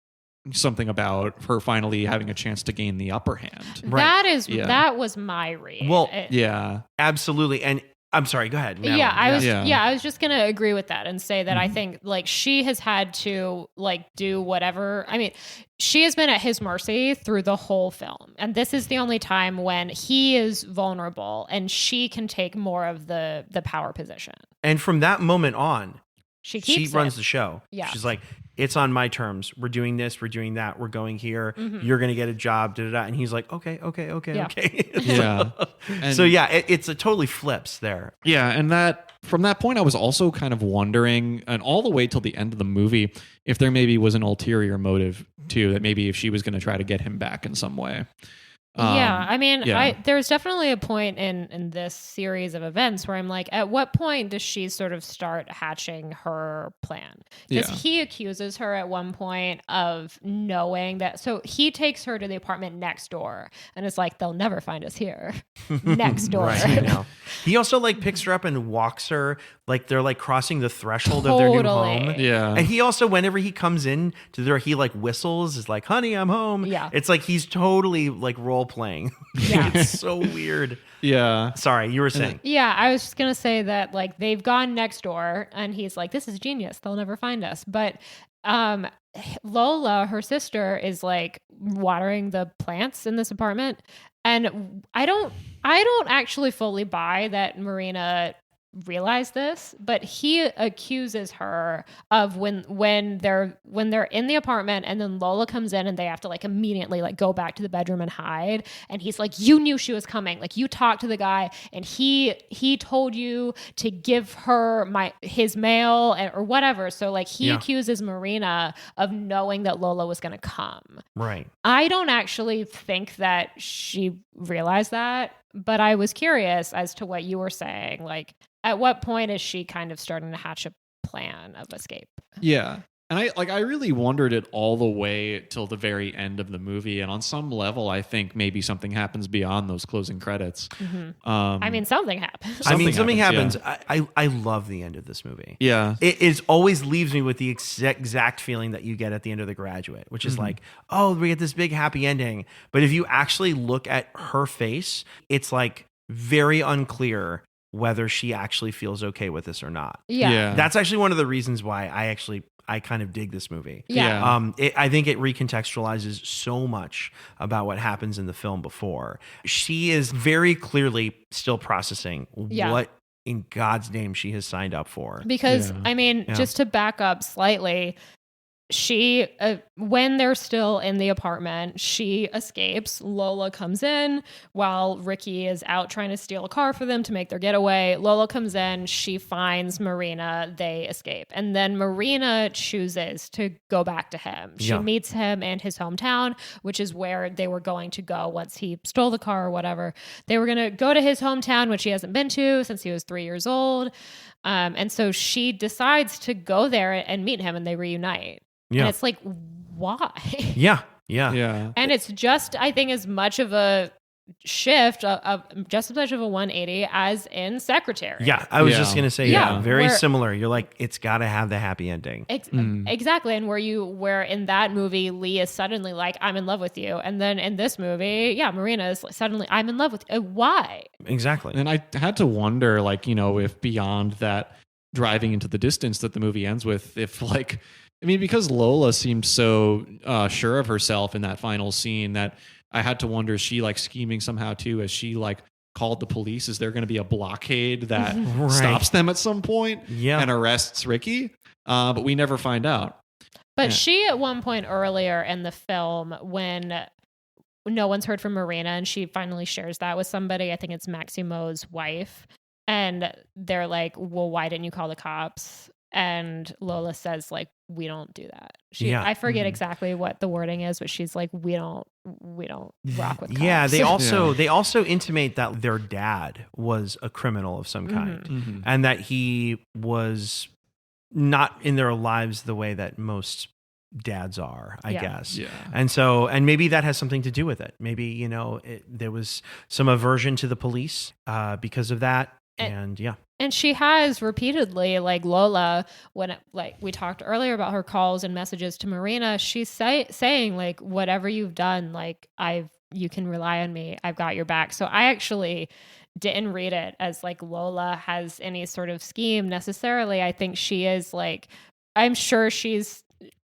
something about her finally having a chance to gain the upper hand. Right. That was my read. Well, yeah, absolutely. And I'm sorry, go ahead. Madeline. I was just going to agree with that and say that I think like she has had to like do whatever. I mean, she has been at his mercy through the whole film. And this is the only time when he is vulnerable and she can take more of the power position. And from that moment on, She she keeps runs it. the show. Yeah. She's like, it's on my terms. We're doing this. We're doing that. We're going here. Mm-hmm. You're going to get a job. Da, da, da. And he's like, okay. Yeah. So yeah, it's a totally flips there. Yeah, and that from that point, I was also kind of wondering, and all the way till the end of the movie, if there maybe was an ulterior motive too, that maybe if she was going to try to get him back in some way. I mean, yeah. there's definitely a point in this series of events where I'm like, at what point does she sort of start hatching her plan? Because he accuses her at one point of knowing that. So he takes her to the apartment next door and is like, they'll never find us here. Next door. Right, no. He also like picks her up and walks her like they're like crossing the threshold of their new home. Yeah. And he also, whenever he comes in to there, he like whistles, is like, honey, I'm home. Yeah. It's like he's totally like role playing. Yeah. It's so weird. Yeah. Sorry, you were saying. Yeah, I was just going to say that like they've gone next door and he's like, this is genius. They'll never find us. But Lola, her sister, is like watering the plants in this apartment. And I don't actually fully buy that Marina realized this, but he accuses her of when they're in the apartment and then Lola comes in and they have to like immediately like go back to the bedroom and hide, and he's like, you knew she was coming, like you talked to the guy and he told you to give her his mail or whatever. So like he accuses Marina of knowing that Lola was going to come. Right. I don't actually think that she realized that, but I was curious as to what you were saying. Like, at what point is she kind of starting to hatch a plan of escape? Yeah. And I really wondered it all the way till the very end of the movie. And on some level, I think maybe something happens beyond those closing credits. Mm-hmm. I mean, something happens. Something happens. Yeah. I love the end of this movie. Yeah. It always leaves me with the exact feeling that you get at the end of The Graduate, which is like, oh, we get this big happy ending. But if you actually look at her face, it's like very unclear whether she actually feels okay with this or not. Yeah. That's actually one of the reasons why I kind of dig this movie. Yeah. I think it recontextualizes so much about what happens in the film before. She is very clearly still processing what in God's name she has signed up for. Because, I mean, just to back up slightly, she, when they're still in the apartment, she escapes. Lola comes in while Ricky is out trying to steal a car for them to make their getaway. Lola comes in, she finds Marina, they escape. And then Marina chooses to go back to him. She meets him in his hometown, which is where they were going to go once he stole the car or whatever. They were going to go to his hometown, which he hasn't been to since he was 3 years old. And so she decides to go there and meet him, and they reunite. Yeah. And it's like, why? Yeah. And it's just, I think, as much of a shift of just as much of a 180 as in Secretary. Yeah, I was just gonna say, very similar. You're like, it's got to have the happy ending. Exactly, and where in that movie, Lee is suddenly like, I'm in love with you, and then in this movie, Marina is suddenly, I'm in love with you. Why? Exactly. And I had to wonder, like, if beyond that driving into the distance that the movie ends with, if like, I mean, because Lola seemed so sure of herself in that final scene that I had to wonder, is she like scheming somehow too? As she like called the police, is there going to be a blockade that stops them at some point and arrests Ricky? But we never find out. But she at one point earlier in the film, when no one's heard from Marina and she finally shares that with somebody, I think it's Maximo's wife, and they're like, well, why didn't you call the cops? And Lola says, like, we don't do that. I forget exactly what the wording is, but she's like, we don't rock with cops. Yeah, they also intimate that their dad was a criminal of some kind, and that he was not in their lives the way that most dads are, I guess. Yeah. And maybe that has something to do with it. Maybe, there was some aversion to the police because of that. And she has repeatedly, like Lola, when we talked earlier about her calls and messages to Marina, she's saying like, whatever you've done, like you can rely on me. I've got your back. So I actually didn't read it as like Lola has any sort of scheme necessarily. I think she is like, I'm sure she's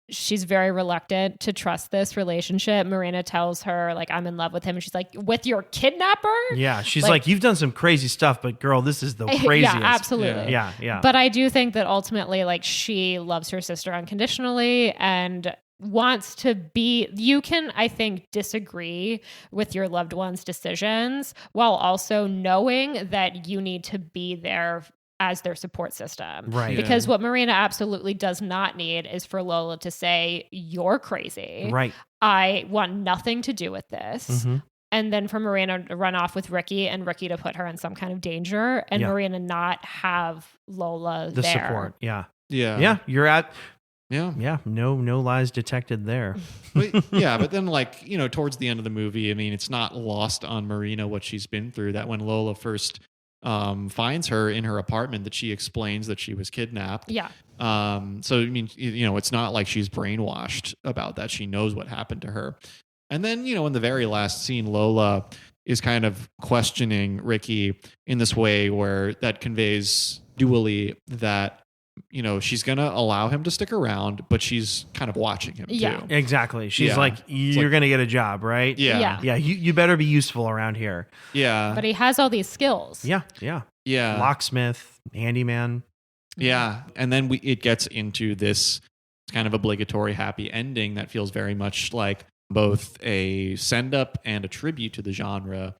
she's very reluctant to trust this relationship. Marina tells her, like, I'm in love with him. And she's like, with your kidnapper? Yeah. She's like, you've done some crazy stuff, but girl, this is the craziest. Yeah, absolutely. Yeah. But I do think that ultimately, like, she loves her sister unconditionally and wants to be, you can, I think, disagree with your loved one's decisions while also knowing that you need to be there as their support system. Right. Because what Marina absolutely does not need is for Lola to say, you're crazy. Right. I want nothing to do with this. Mm-hmm. And then for Marina to run off with Ricky and Ricky to put her in some kind of danger and Marina not have Lola The there. support. Yeah. Yeah. You're at. Yeah. Yeah. No lies detected there. But then, like, you know, towards the end of the movie, I mean, it's not lost on Marina what she's been through, that when Lola first finds her in her apartment, that she explains that she was kidnapped. Yeah. So, I mean, you know, it's not like she's brainwashed about that. She knows what happened to her. And then, you know, in the very last scene, Lola is kind of questioning Ricky in this way where that conveys dually that, you know, she's going to allow him to stick around, but she's kind of watching him too. Exactly. She's Yeah. like, you're going to get a job, right? Yeah. Yeah. You better be useful around here. Yeah. But he has all these skills. Yeah. Locksmith, handyman. Yeah. And then it gets into this kind of obligatory happy ending that feels very much like both a send up and a tribute to the genre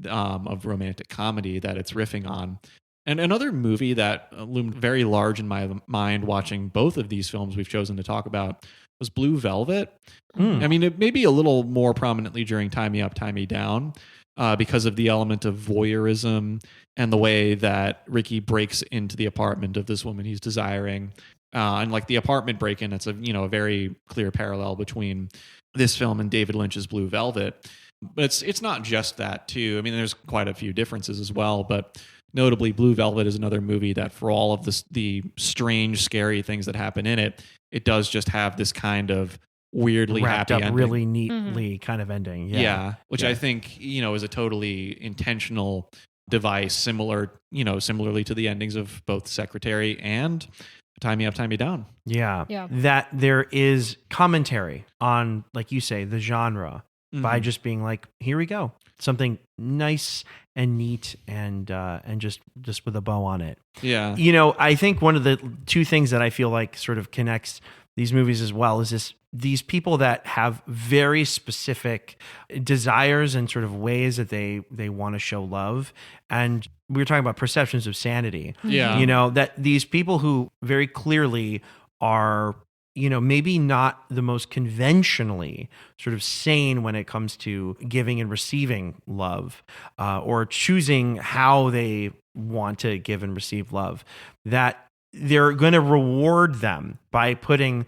of romantic comedy that it's riffing on. And another movie that loomed very large in my mind watching both of these films we've chosen to talk about was Blue Velvet. I mean, it may be a little more prominently during Tie Me Up, Tie Me Down because of the element of voyeurism and the way that Ricky breaks into the apartment of this woman he's desiring. And like the apartment break-in, it's a very clear parallel between this film and David Lynch's Blue Velvet. But it's not just that too. I mean, there's quite a few differences as well, but notably, Blue Velvet is another movie that, for all of the strange, scary things that happen in it, it does just have this kind of weirdly wrapped happy up ending. really neatly kind of ending. Yeah, which I think, you know, is a totally intentional device, similarly to the endings of both Secretary and Tie Me Up, Tie Me Down. Yeah. That there is commentary on, like you say, the genre by just being like, here we go. Something nice and neat and just with a bow on it. Yeah. You know, I think one of the two things that I feel like sort of connects these movies as well is these people that have very specific desires and sort of ways that they want to show love. And we were talking about perceptions of sanity. Yeah. You know, that these people who very clearly are, you know, maybe not the most conventionally sort of sane when it comes to giving and receiving love, or choosing how they want to give and receive love, that they're going to reward them by putting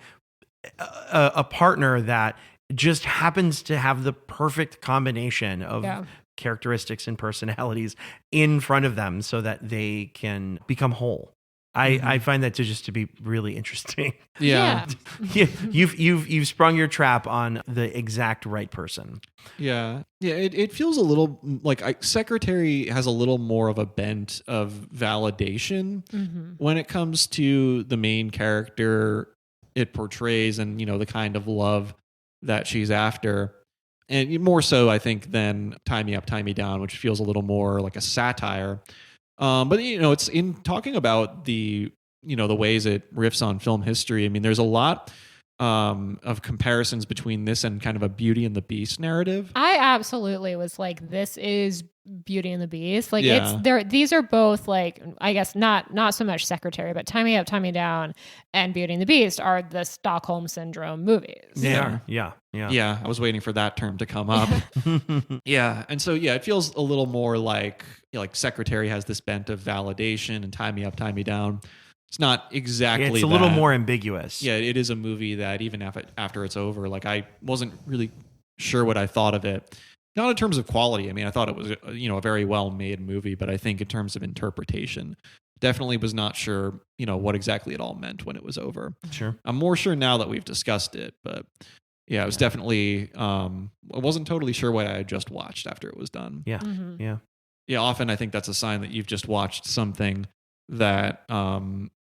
a partner that just happens to have the perfect combination of characteristics and personalities in front of them so that they can become whole. I find that to be really interesting. Yeah. You've sprung your trap on the exact right person. Yeah. It feels a little like Secretary has a little more of a bent of validation when it comes to the main character it portrays and, you know, the kind of love that she's after. And more so, I think, than Tie Me Up, Tie Me Down, which feels a little more like a satire. But, you know, it's in talking about the ways it riffs on film history. I mean, there's a lot of comparisons between this and kind of a Beauty and the Beast narrative. I absolutely was like, this is Beauty and the Beast. Like it's there. These are both like, I guess not so much Secretary, but Tie Me Up, Tie Me Down and Beauty and the Beast are the Stockholm Syndrome movies. Yeah. Yeah. I was waiting for that term to come up. Yeah. And so, it feels a little more like Secretary has this bent of validation and Tie Me Up, Tie Me Down. It's not exactly It's a little more ambiguous. Yeah, it is a movie that even after it's over, like I wasn't really sure what I thought of it. Not in terms of quality. I mean, I thought it was a very well made movie, but I think in terms of interpretation, definitely was not sure what exactly it all meant when it was over. Sure. I'm more sure now that we've discussed it, but yeah, it was definitely. I wasn't totally sure what I had just watched after it was done. Yeah. Yeah. Yeah. Often I think that's a sign that you've just watched something that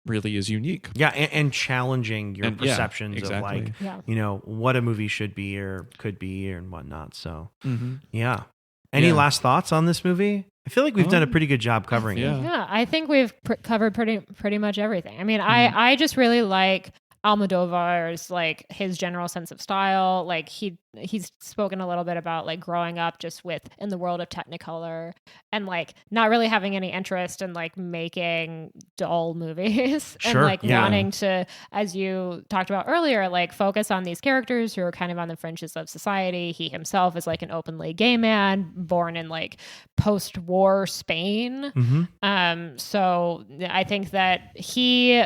really is unique. Yeah, and challenging your And, yeah, perceptions exactly. of like, Yeah. you know, what a movie should be or could be and whatnot. So, Mm-hmm. yeah. Any Yeah. last thoughts on this movie? I feel like we've done a pretty good job covering yeah. it. Yeah, I think we've covered pretty much everything. I mean, I just really like Almodovar's like his general sense of style. Like he's spoken a little bit about like growing up just in the world of Technicolor and like not really having any interest in like making dull movies and Sure, like yeah. wanting to, as you talked about earlier, like focus on these characters who are kind of on the fringes of society. He himself is like an openly gay man born in like post-war Spain. Mm-hmm. So I think that he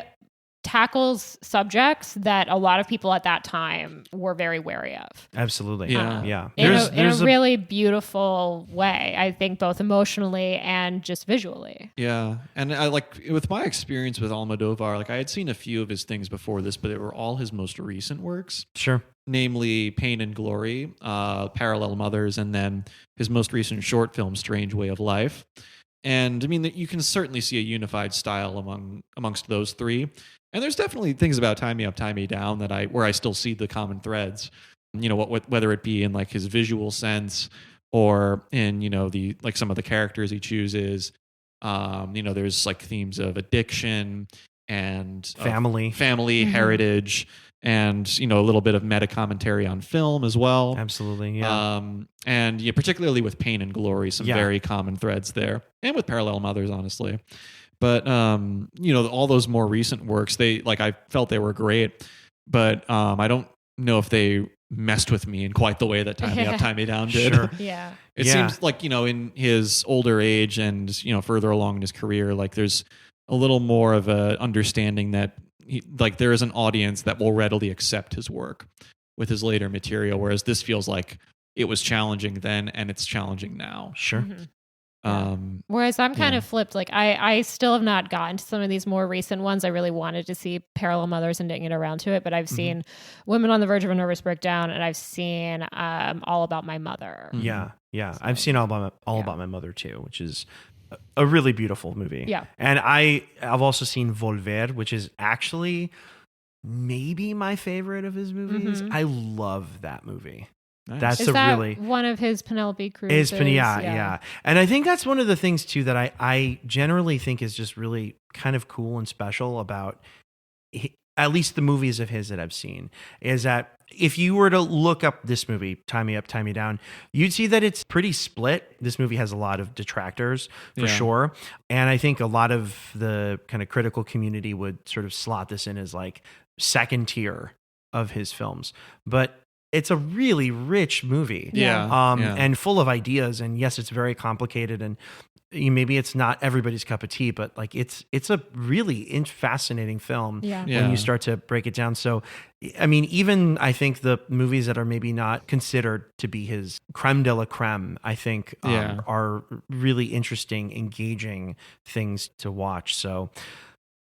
tackles subjects that a lot of people at that time were very wary of. Absolutely. Yeah. Yeah. In a really beautiful way, I think, both emotionally and just visually. Yeah. And I like, with my experience with Almodovar, like I had seen a few of his things before this, but they were all his most recent works, Sure. namely Pain and Glory, Parallel Mothers, and then his most recent short film, Strange Way of Life. And I mean, you can certainly see a unified style amongst those three. And there's definitely things about Tie Me Up, Tie Me Down where I still see the common threads. You know, whether it be in like his visual sense or in, you know, the like some of the characters he chooses. You know, there's like themes of addiction and Family. heritage, and, you know, a little bit of meta commentary on film as well. Absolutely. Yeah. And yeah, particularly with Pain and Glory, some very common threads there, and with Parallel Mothers, honestly. But you know, all those more recent works, I felt they were great, but I don't know if they messed with me in quite the way that Tie Me Up, Tie Me Down did. Sure. Yeah. It seems like, you know, in his older age and, you know, further along in his career, like there's a little more of a understanding that there is an audience that will readily accept his work with his later material, whereas this feels like it was challenging then and it's challenging now. Sure. Mm-hmm. Whereas I'm kind of flipped. Like I still have not gotten to some of these more recent ones. I really wanted to see Parallel Mothers and didn't get around to it, but I've seen Women on the Verge of a Nervous Breakdown, and I've seen All About My Mother. Yeah. Yeah. I've seen All About My Mother too, which is a really beautiful movie. Yeah. And I've also seen Volver, which is actually maybe my favorite of his movies. I love that movie. Nice. That's Is a that really one of his Penelope Cruz? yeah. And I think that's one of the things too that I generally think is just really kind of cool and special about at least the movies of his that I've seen, is that if you were to look up this movie, Tie Me Up, Tie Me Down, you'd see that it's pretty split. This movie has a lot of detractors for sure. And I think a lot of the kind of critical community would sort of slot this in as like second tier of his films. But it's a really rich movie. And full of ideas. And yes, it's very complicated, and maybe it's not everybody's cup of tea, but like it's a really fascinating film when you start to break it down. So, I mean, even I think the movies that are maybe not considered to be his creme de la creme, I think are really interesting, engaging things to watch. So,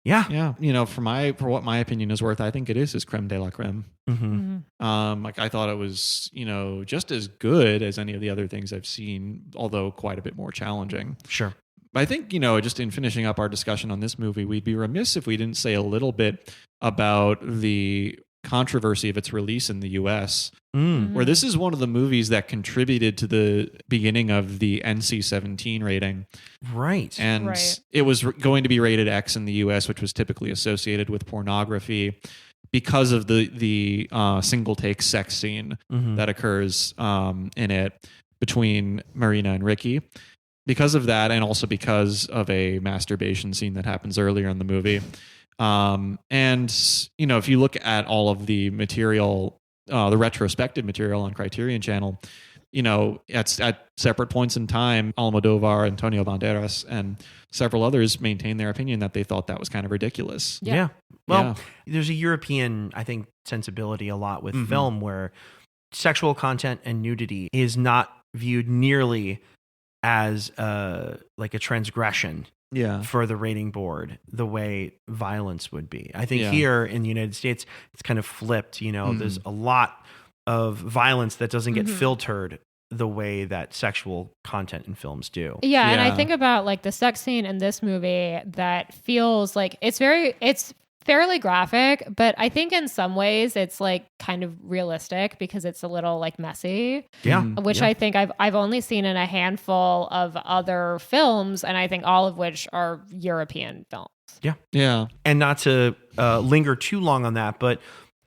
yeah. You know, for what my opinion is worth, I think it is his creme de la creme. Like I thought it was, you know, just as good as any of the other things I've seen, although quite a bit more challenging. Sure. But I think, you know, just in finishing up our discussion on this movie, we'd be remiss if we didn't say a little bit about the controversy of its release in the US, where this is one of the movies that contributed to the beginning of the NC-17 rating. Right. And it was going to be rated X in the US, which was typically associated with pornography, because of the single take sex scene that occurs in it between Marina and Ricky. Because of that, and also because of a masturbation scene that happens earlier in the movie. And, you know, if you look at all of the material, the retrospective material on Criterion Channel, you know, at separate points in time, Almodovar, Antonio Banderas, and several others maintained their opinion that they thought that was kind of ridiculous. Yeah. Well, there's a European, I think, sensibility a lot with film where sexual content and nudity is not viewed nearly as like a transgression for the rating board the way violence would be. I think here in the United States, it's kind of flipped. You know, there's a lot of violence that doesn't get filtered the way that sexual content in films do. Yeah, and I Yeah. think about like the sex scene in this movie that feels like it's fairly graphic, but I think in some ways it's like kind of realistic because it's a little like messy. Yeah. Which I think I've only seen in a handful of other films, and I think all of which are European films. Yeah. And not to linger too long on that, but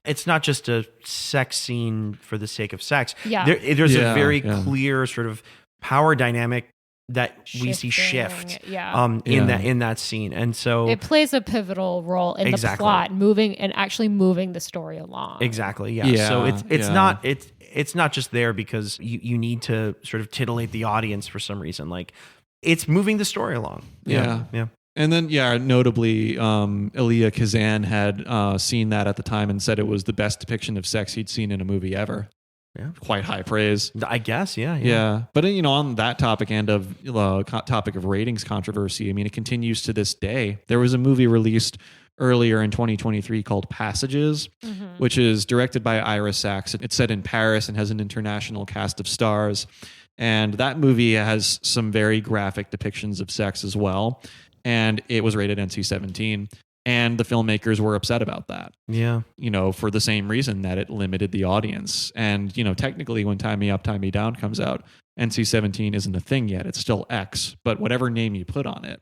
it's not just a sex scene for the sake of sex. Yeah. There's Yeah, a very yeah. clear sort of power dynamic that we see Shifting, shift yeah. in that scene. And so It plays a pivotal role in the Exactly. plot, actually moving the story along. exactly, yeah. Yeah, So it's yeah. it's not just there because you need to sort of titillate the audience for some reason. Like it's moving the story along. Yeah. Yeah. And then, notably, Elia Kazan had seen that at the time and said it was the best depiction of sex he'd seen in a movie ever. Yeah. Quite high praise. I guess, yeah. Yeah. But, on that topic and of topic of ratings controversy, I mean, it continues to this day. There was a movie released earlier in 2023 called Passages, which is directed by Ira Sachs. It's set in Paris and has an international cast of stars. And that movie has some very graphic depictions of sex as well. And it was rated NC-17. And the filmmakers were upset about that. Yeah. For the same reason that it limited the audience. And, technically when Tie Me Up, Tie Me Down comes out, NC-17 isn't a thing yet. It's still X. But whatever name you put on it,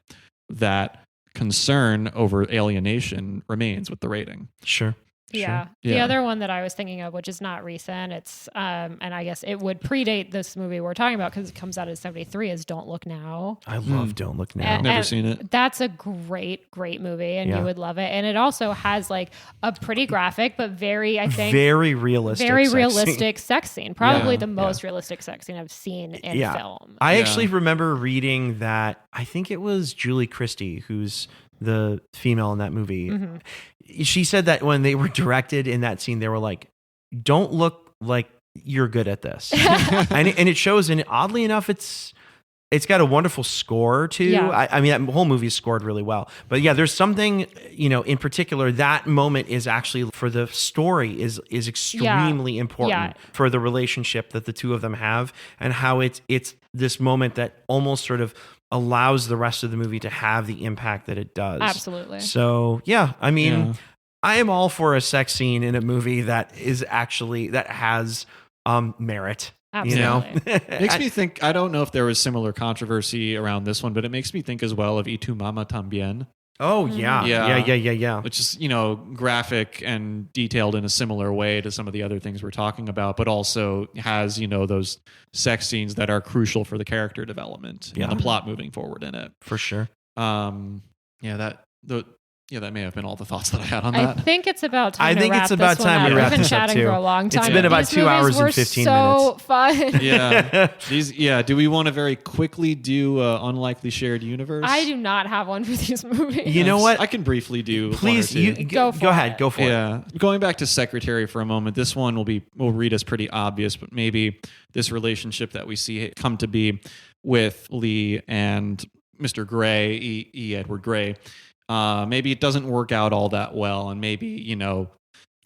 that concern over alienation remains with the rating. Sure. Yeah. The Yeah. other one that I was thinking of, which is not recent, it's and I guess it would predate this movie we're talking about because it comes out in 73, is Don't Look Now. I love Don't Look Now. And- Never seen it. That's a great movie, and Yeah. you would love it. And it also has like a pretty graphic, but very, I think, very realistic. very sex scene. realistic sex scene. Probably Yeah, the most realistic sex scene I've seen in Yeah. film. I Yeah. actually remember reading that. I think it was Julie Christie, who's the female in that movie. Mm-hmm. She said that when they were directed in that scene, they were like, "Don't look like you're good at this," and it shows. And oddly enough, it's got a wonderful score too. Yeah. I mean, that whole movie is scored really well. But yeah, there's something in particular. That moment is actually for the story is extremely important Yeah. for the relationship that the two of them have, and how it's this moment that almost sort of allows the rest of the movie to have the impact that it does. Absolutely. So yeah, I mean, Yeah. I am all for a sex scene in a movie that has merit. Absolutely. Makes me think, I don't know if there was similar controversy around this one, but it makes me think as well of Y Tu Mama Tambien, Oh yeah, Yeah. yeah. which is, graphic and detailed in a similar way to some of the other things we're talking about, but also has, those sex scenes that are crucial for the character development Yeah. and the plot moving forward in it. For sure. That may have been all the thoughts that I had on I that. think it's about time. I to think wrap it's about this one time up. we wrap We've been this up, chatting too. for a long time. It's been about These 2 movies hours and were 15 so fun. Yeah. Do we want to very quickly do Unlikely Shared Universe? I do not have one for these movies. You know what? I can briefly do. Please, one or two. you Go go for ahead. it. Go for it. Yeah. Going back to Secretary for a moment, this one will read as pretty obvious, but maybe this relationship that we see come to be with Lee and Mr. Gray, E. Edward Gray, maybe it doesn't work out all that well, and maybe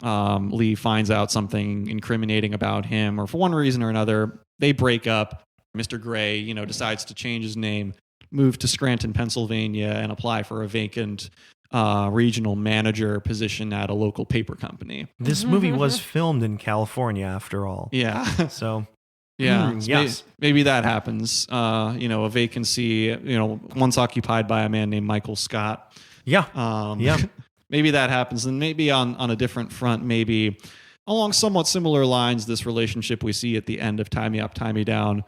Lee finds out something incriminating about him, or for one reason or another, they break up. Mr. Gray, decides to change his name, move to Scranton, Pennsylvania, and apply for a vacant regional manager position at a local paper company. This movie was filmed in California, after all. Yeah. So Yeah. So yes. maybe that happens. A vacancy, once occupied by a man named Michael Scott. yeah, yeah. Maybe that happens. And maybe on a different front, maybe along somewhat similar lines, this relationship we see at the end of Tie Me Up, Tie Me Down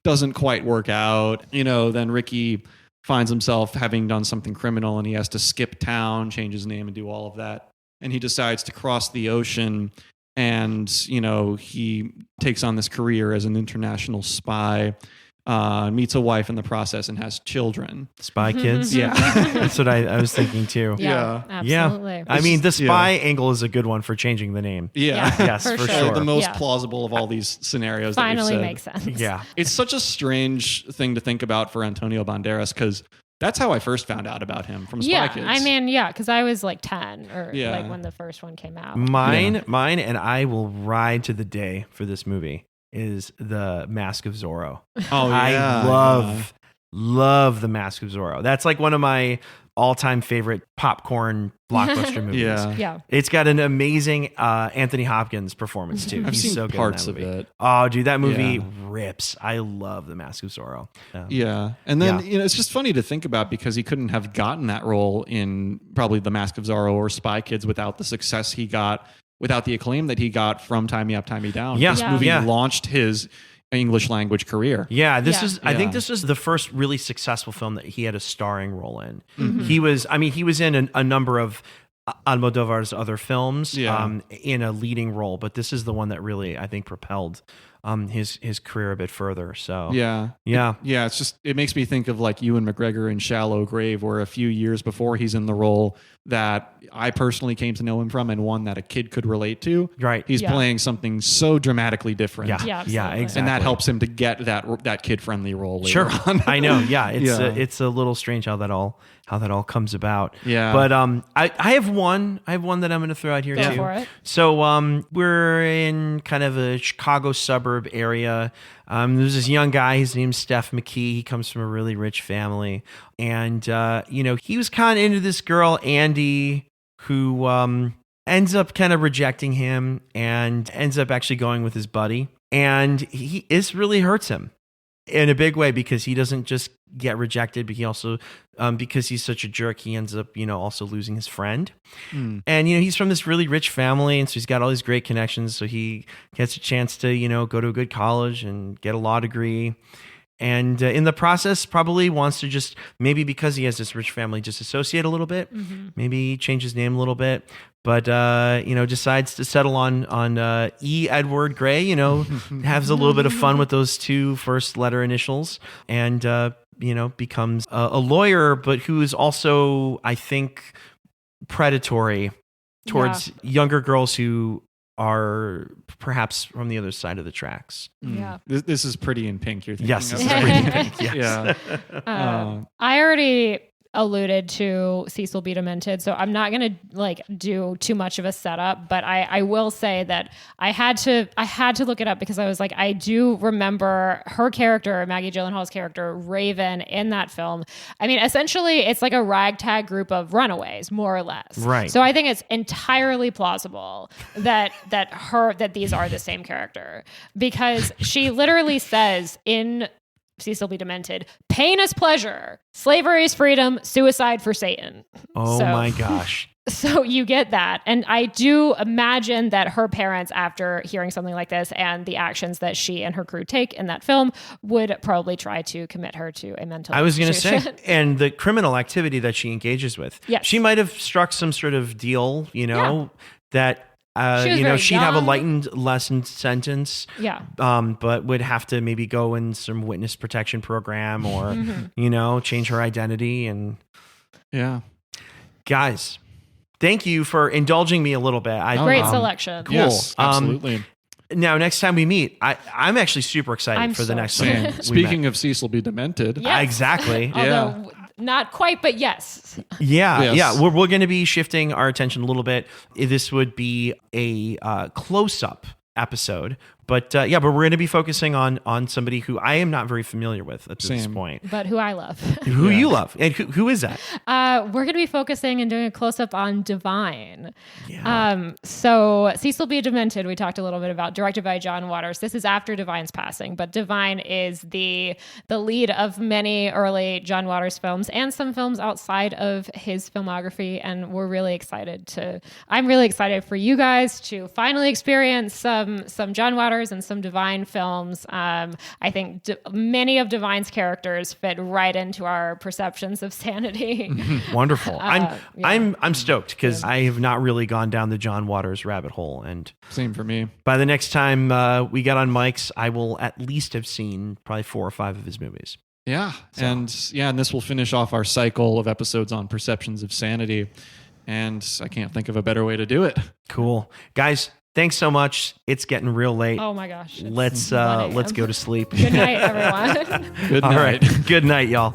doesn't quite work out. Then Ricky finds himself having done something criminal and he has to skip town, change his name, and do all of that. And he decides to cross the ocean, and he takes on this career as an international spy, meets a wife in the process, and has children. Spy Kids. Yeah. That's what I was thinking too. Yeah, Yeah. absolutely. Yeah. I mean, the Yeah. spy angle is a good one for changing the name. Yeah. Yes, for for sure. sure. The most Yeah. plausible of all these scenarios. Finally that we've makes said. sense. Yeah. It's such a strange thing to think about for Antonio Banderas, because that's how I first found out about him, from Spy Yeah, Kids. I mean, because I was like 10 or Yeah. like when the first one came out. Mine, and I will ride to the day for this movie. is the Mask of Zorro. Oh, yeah. I love the Mask of Zorro. That's like one of my all-time favorite popcorn blockbuster movies. Yeah. It's got an amazing Anthony Hopkins performance too. I've He's seen so good parts in that of movie. it. Oh, dude, that movie Yeah. rips. I love the Mask of Zorro. Yeah. And then, Yeah. it's just funny to think about because he couldn't have gotten that role in probably The Mask of Zorro or Spy Kids without the success he got, without the acclaim that he got from Tie Me Up, Tie Me Down. Yeah. This Yeah. movie Yeah. launched his English language career. Yeah, this Yeah. is. I think Yeah. this was the first really successful film that he had a starring role in. Mm-hmm. He was. I mean, he was in a number of Almodovar's other films, Yeah. in a leading role, but this is the one that really, I think, propelled his career a bit further. So Yeah. yeah, Yeah, it's just, it makes me think of like Ewan McGregor in Shallow Grave, where a few years before he's in the role that I personally came to know him from and one that a kid could relate to. Right. He's Yeah. playing something so dramatically different. Yeah, Yeah, yeah, absolutely. exactly. And that helps him to get that kid friendly role later Sure, on. I know. Yeah, it's Yeah. a little strange how that all comes about. Yeah. but I have one that I'm going to throw out here Go too. for it. So we're in kind of a Chicago suburb area. There's this young guy. His name's Steph McKee. He comes from a really rich family, and he was kind of into this girl Andy, who ends up kind of rejecting him and ends up actually going with his buddy, and this really hurts him in a big way because he doesn't just get rejected, but he also, because he's such a jerk, he ends up, also losing his friend. And, he's from this really rich family. And so he's got all these great connections. So he gets a chance to, go to a good college and get a law degree. And in the process, probably wants to just, maybe because he has this rich family, disassociate a little bit, maybe change his name a little bit. But, decides to settle on E. Edward Gray, has a little bit of fun with those two first letter initials and, becomes a lawyer, but who is also, I think, predatory towards younger girls who are perhaps from the other side of the tracks. Yeah. This is Pretty in Pink you're thinking Yes, of. this is Pretty in Pink, yes. Yeah. I already alluded to Cecil B. Demented, so I'm not going to do too much of a setup, but I will say that I had to look it up because I was like, I do remember her character, Maggie Gyllenhaal's character, Raven, in that film. I mean, essentially, it's like a ragtag group of runaways, more or less. Right. So I think it's entirely plausible that these are the same character because she literally says in Cecil B. Demented, pain is pleasure, slavery is freedom, suicide for Satan. Oh my gosh. So you get that. And I do imagine that her parents, after hearing something like this and the actions that she and her crew take in that film, would probably try to commit her to a mental I was going to institution. say, and the criminal activity that she engages with, Yes. she might have struck some sort of deal, that, She was very she'd have a young. lightened, lessened sentence. Yeah. But would have to maybe go in some witness protection program or, change her identity. And Yeah. guys, thank you for indulging me a little bit. Great selection. Cool. Yes, absolutely. Now, next time we meet, I'm actually super excited I'm for the so next excited. one. And speaking of Cecil B. Demented, Yes. Exactly. Although not quite, but yes. Yeah, Yes. yeah. We're going to be shifting our attention a little bit. This would be a close-up episode, but but we're going to be focusing on somebody who I am not very familiar with at this Same. point. But who I love. Who you love, and who is that? We're going to be focusing and doing a close-up on Divine. Yeah. So Cecil B. Demented, we talked a little bit about, directed by John Waters. This is after Divine's passing, but Divine is the lead of many early John Waters films and some films outside of his filmography. And I'm really excited for you guys to finally experience some John Waters and some Divine films. I think many of Divine's characters fit right into our perceptions of sanity. Wonderful. yeah. I'm stoked because I have not really gone down the John Waters rabbit hole, and same for me. by the next time we get on mics, I will at least have seen probably 4 or 5 of his movies. Yeah. And this will finish off our cycle of episodes on perceptions of sanity. And I can't think of a better way to do it. Cool, guys. Thanks so much. It's getting real late. Oh my gosh. Let's 1 a.m. go to sleep. Good night, everyone. Good All night. right. Good night, y'all.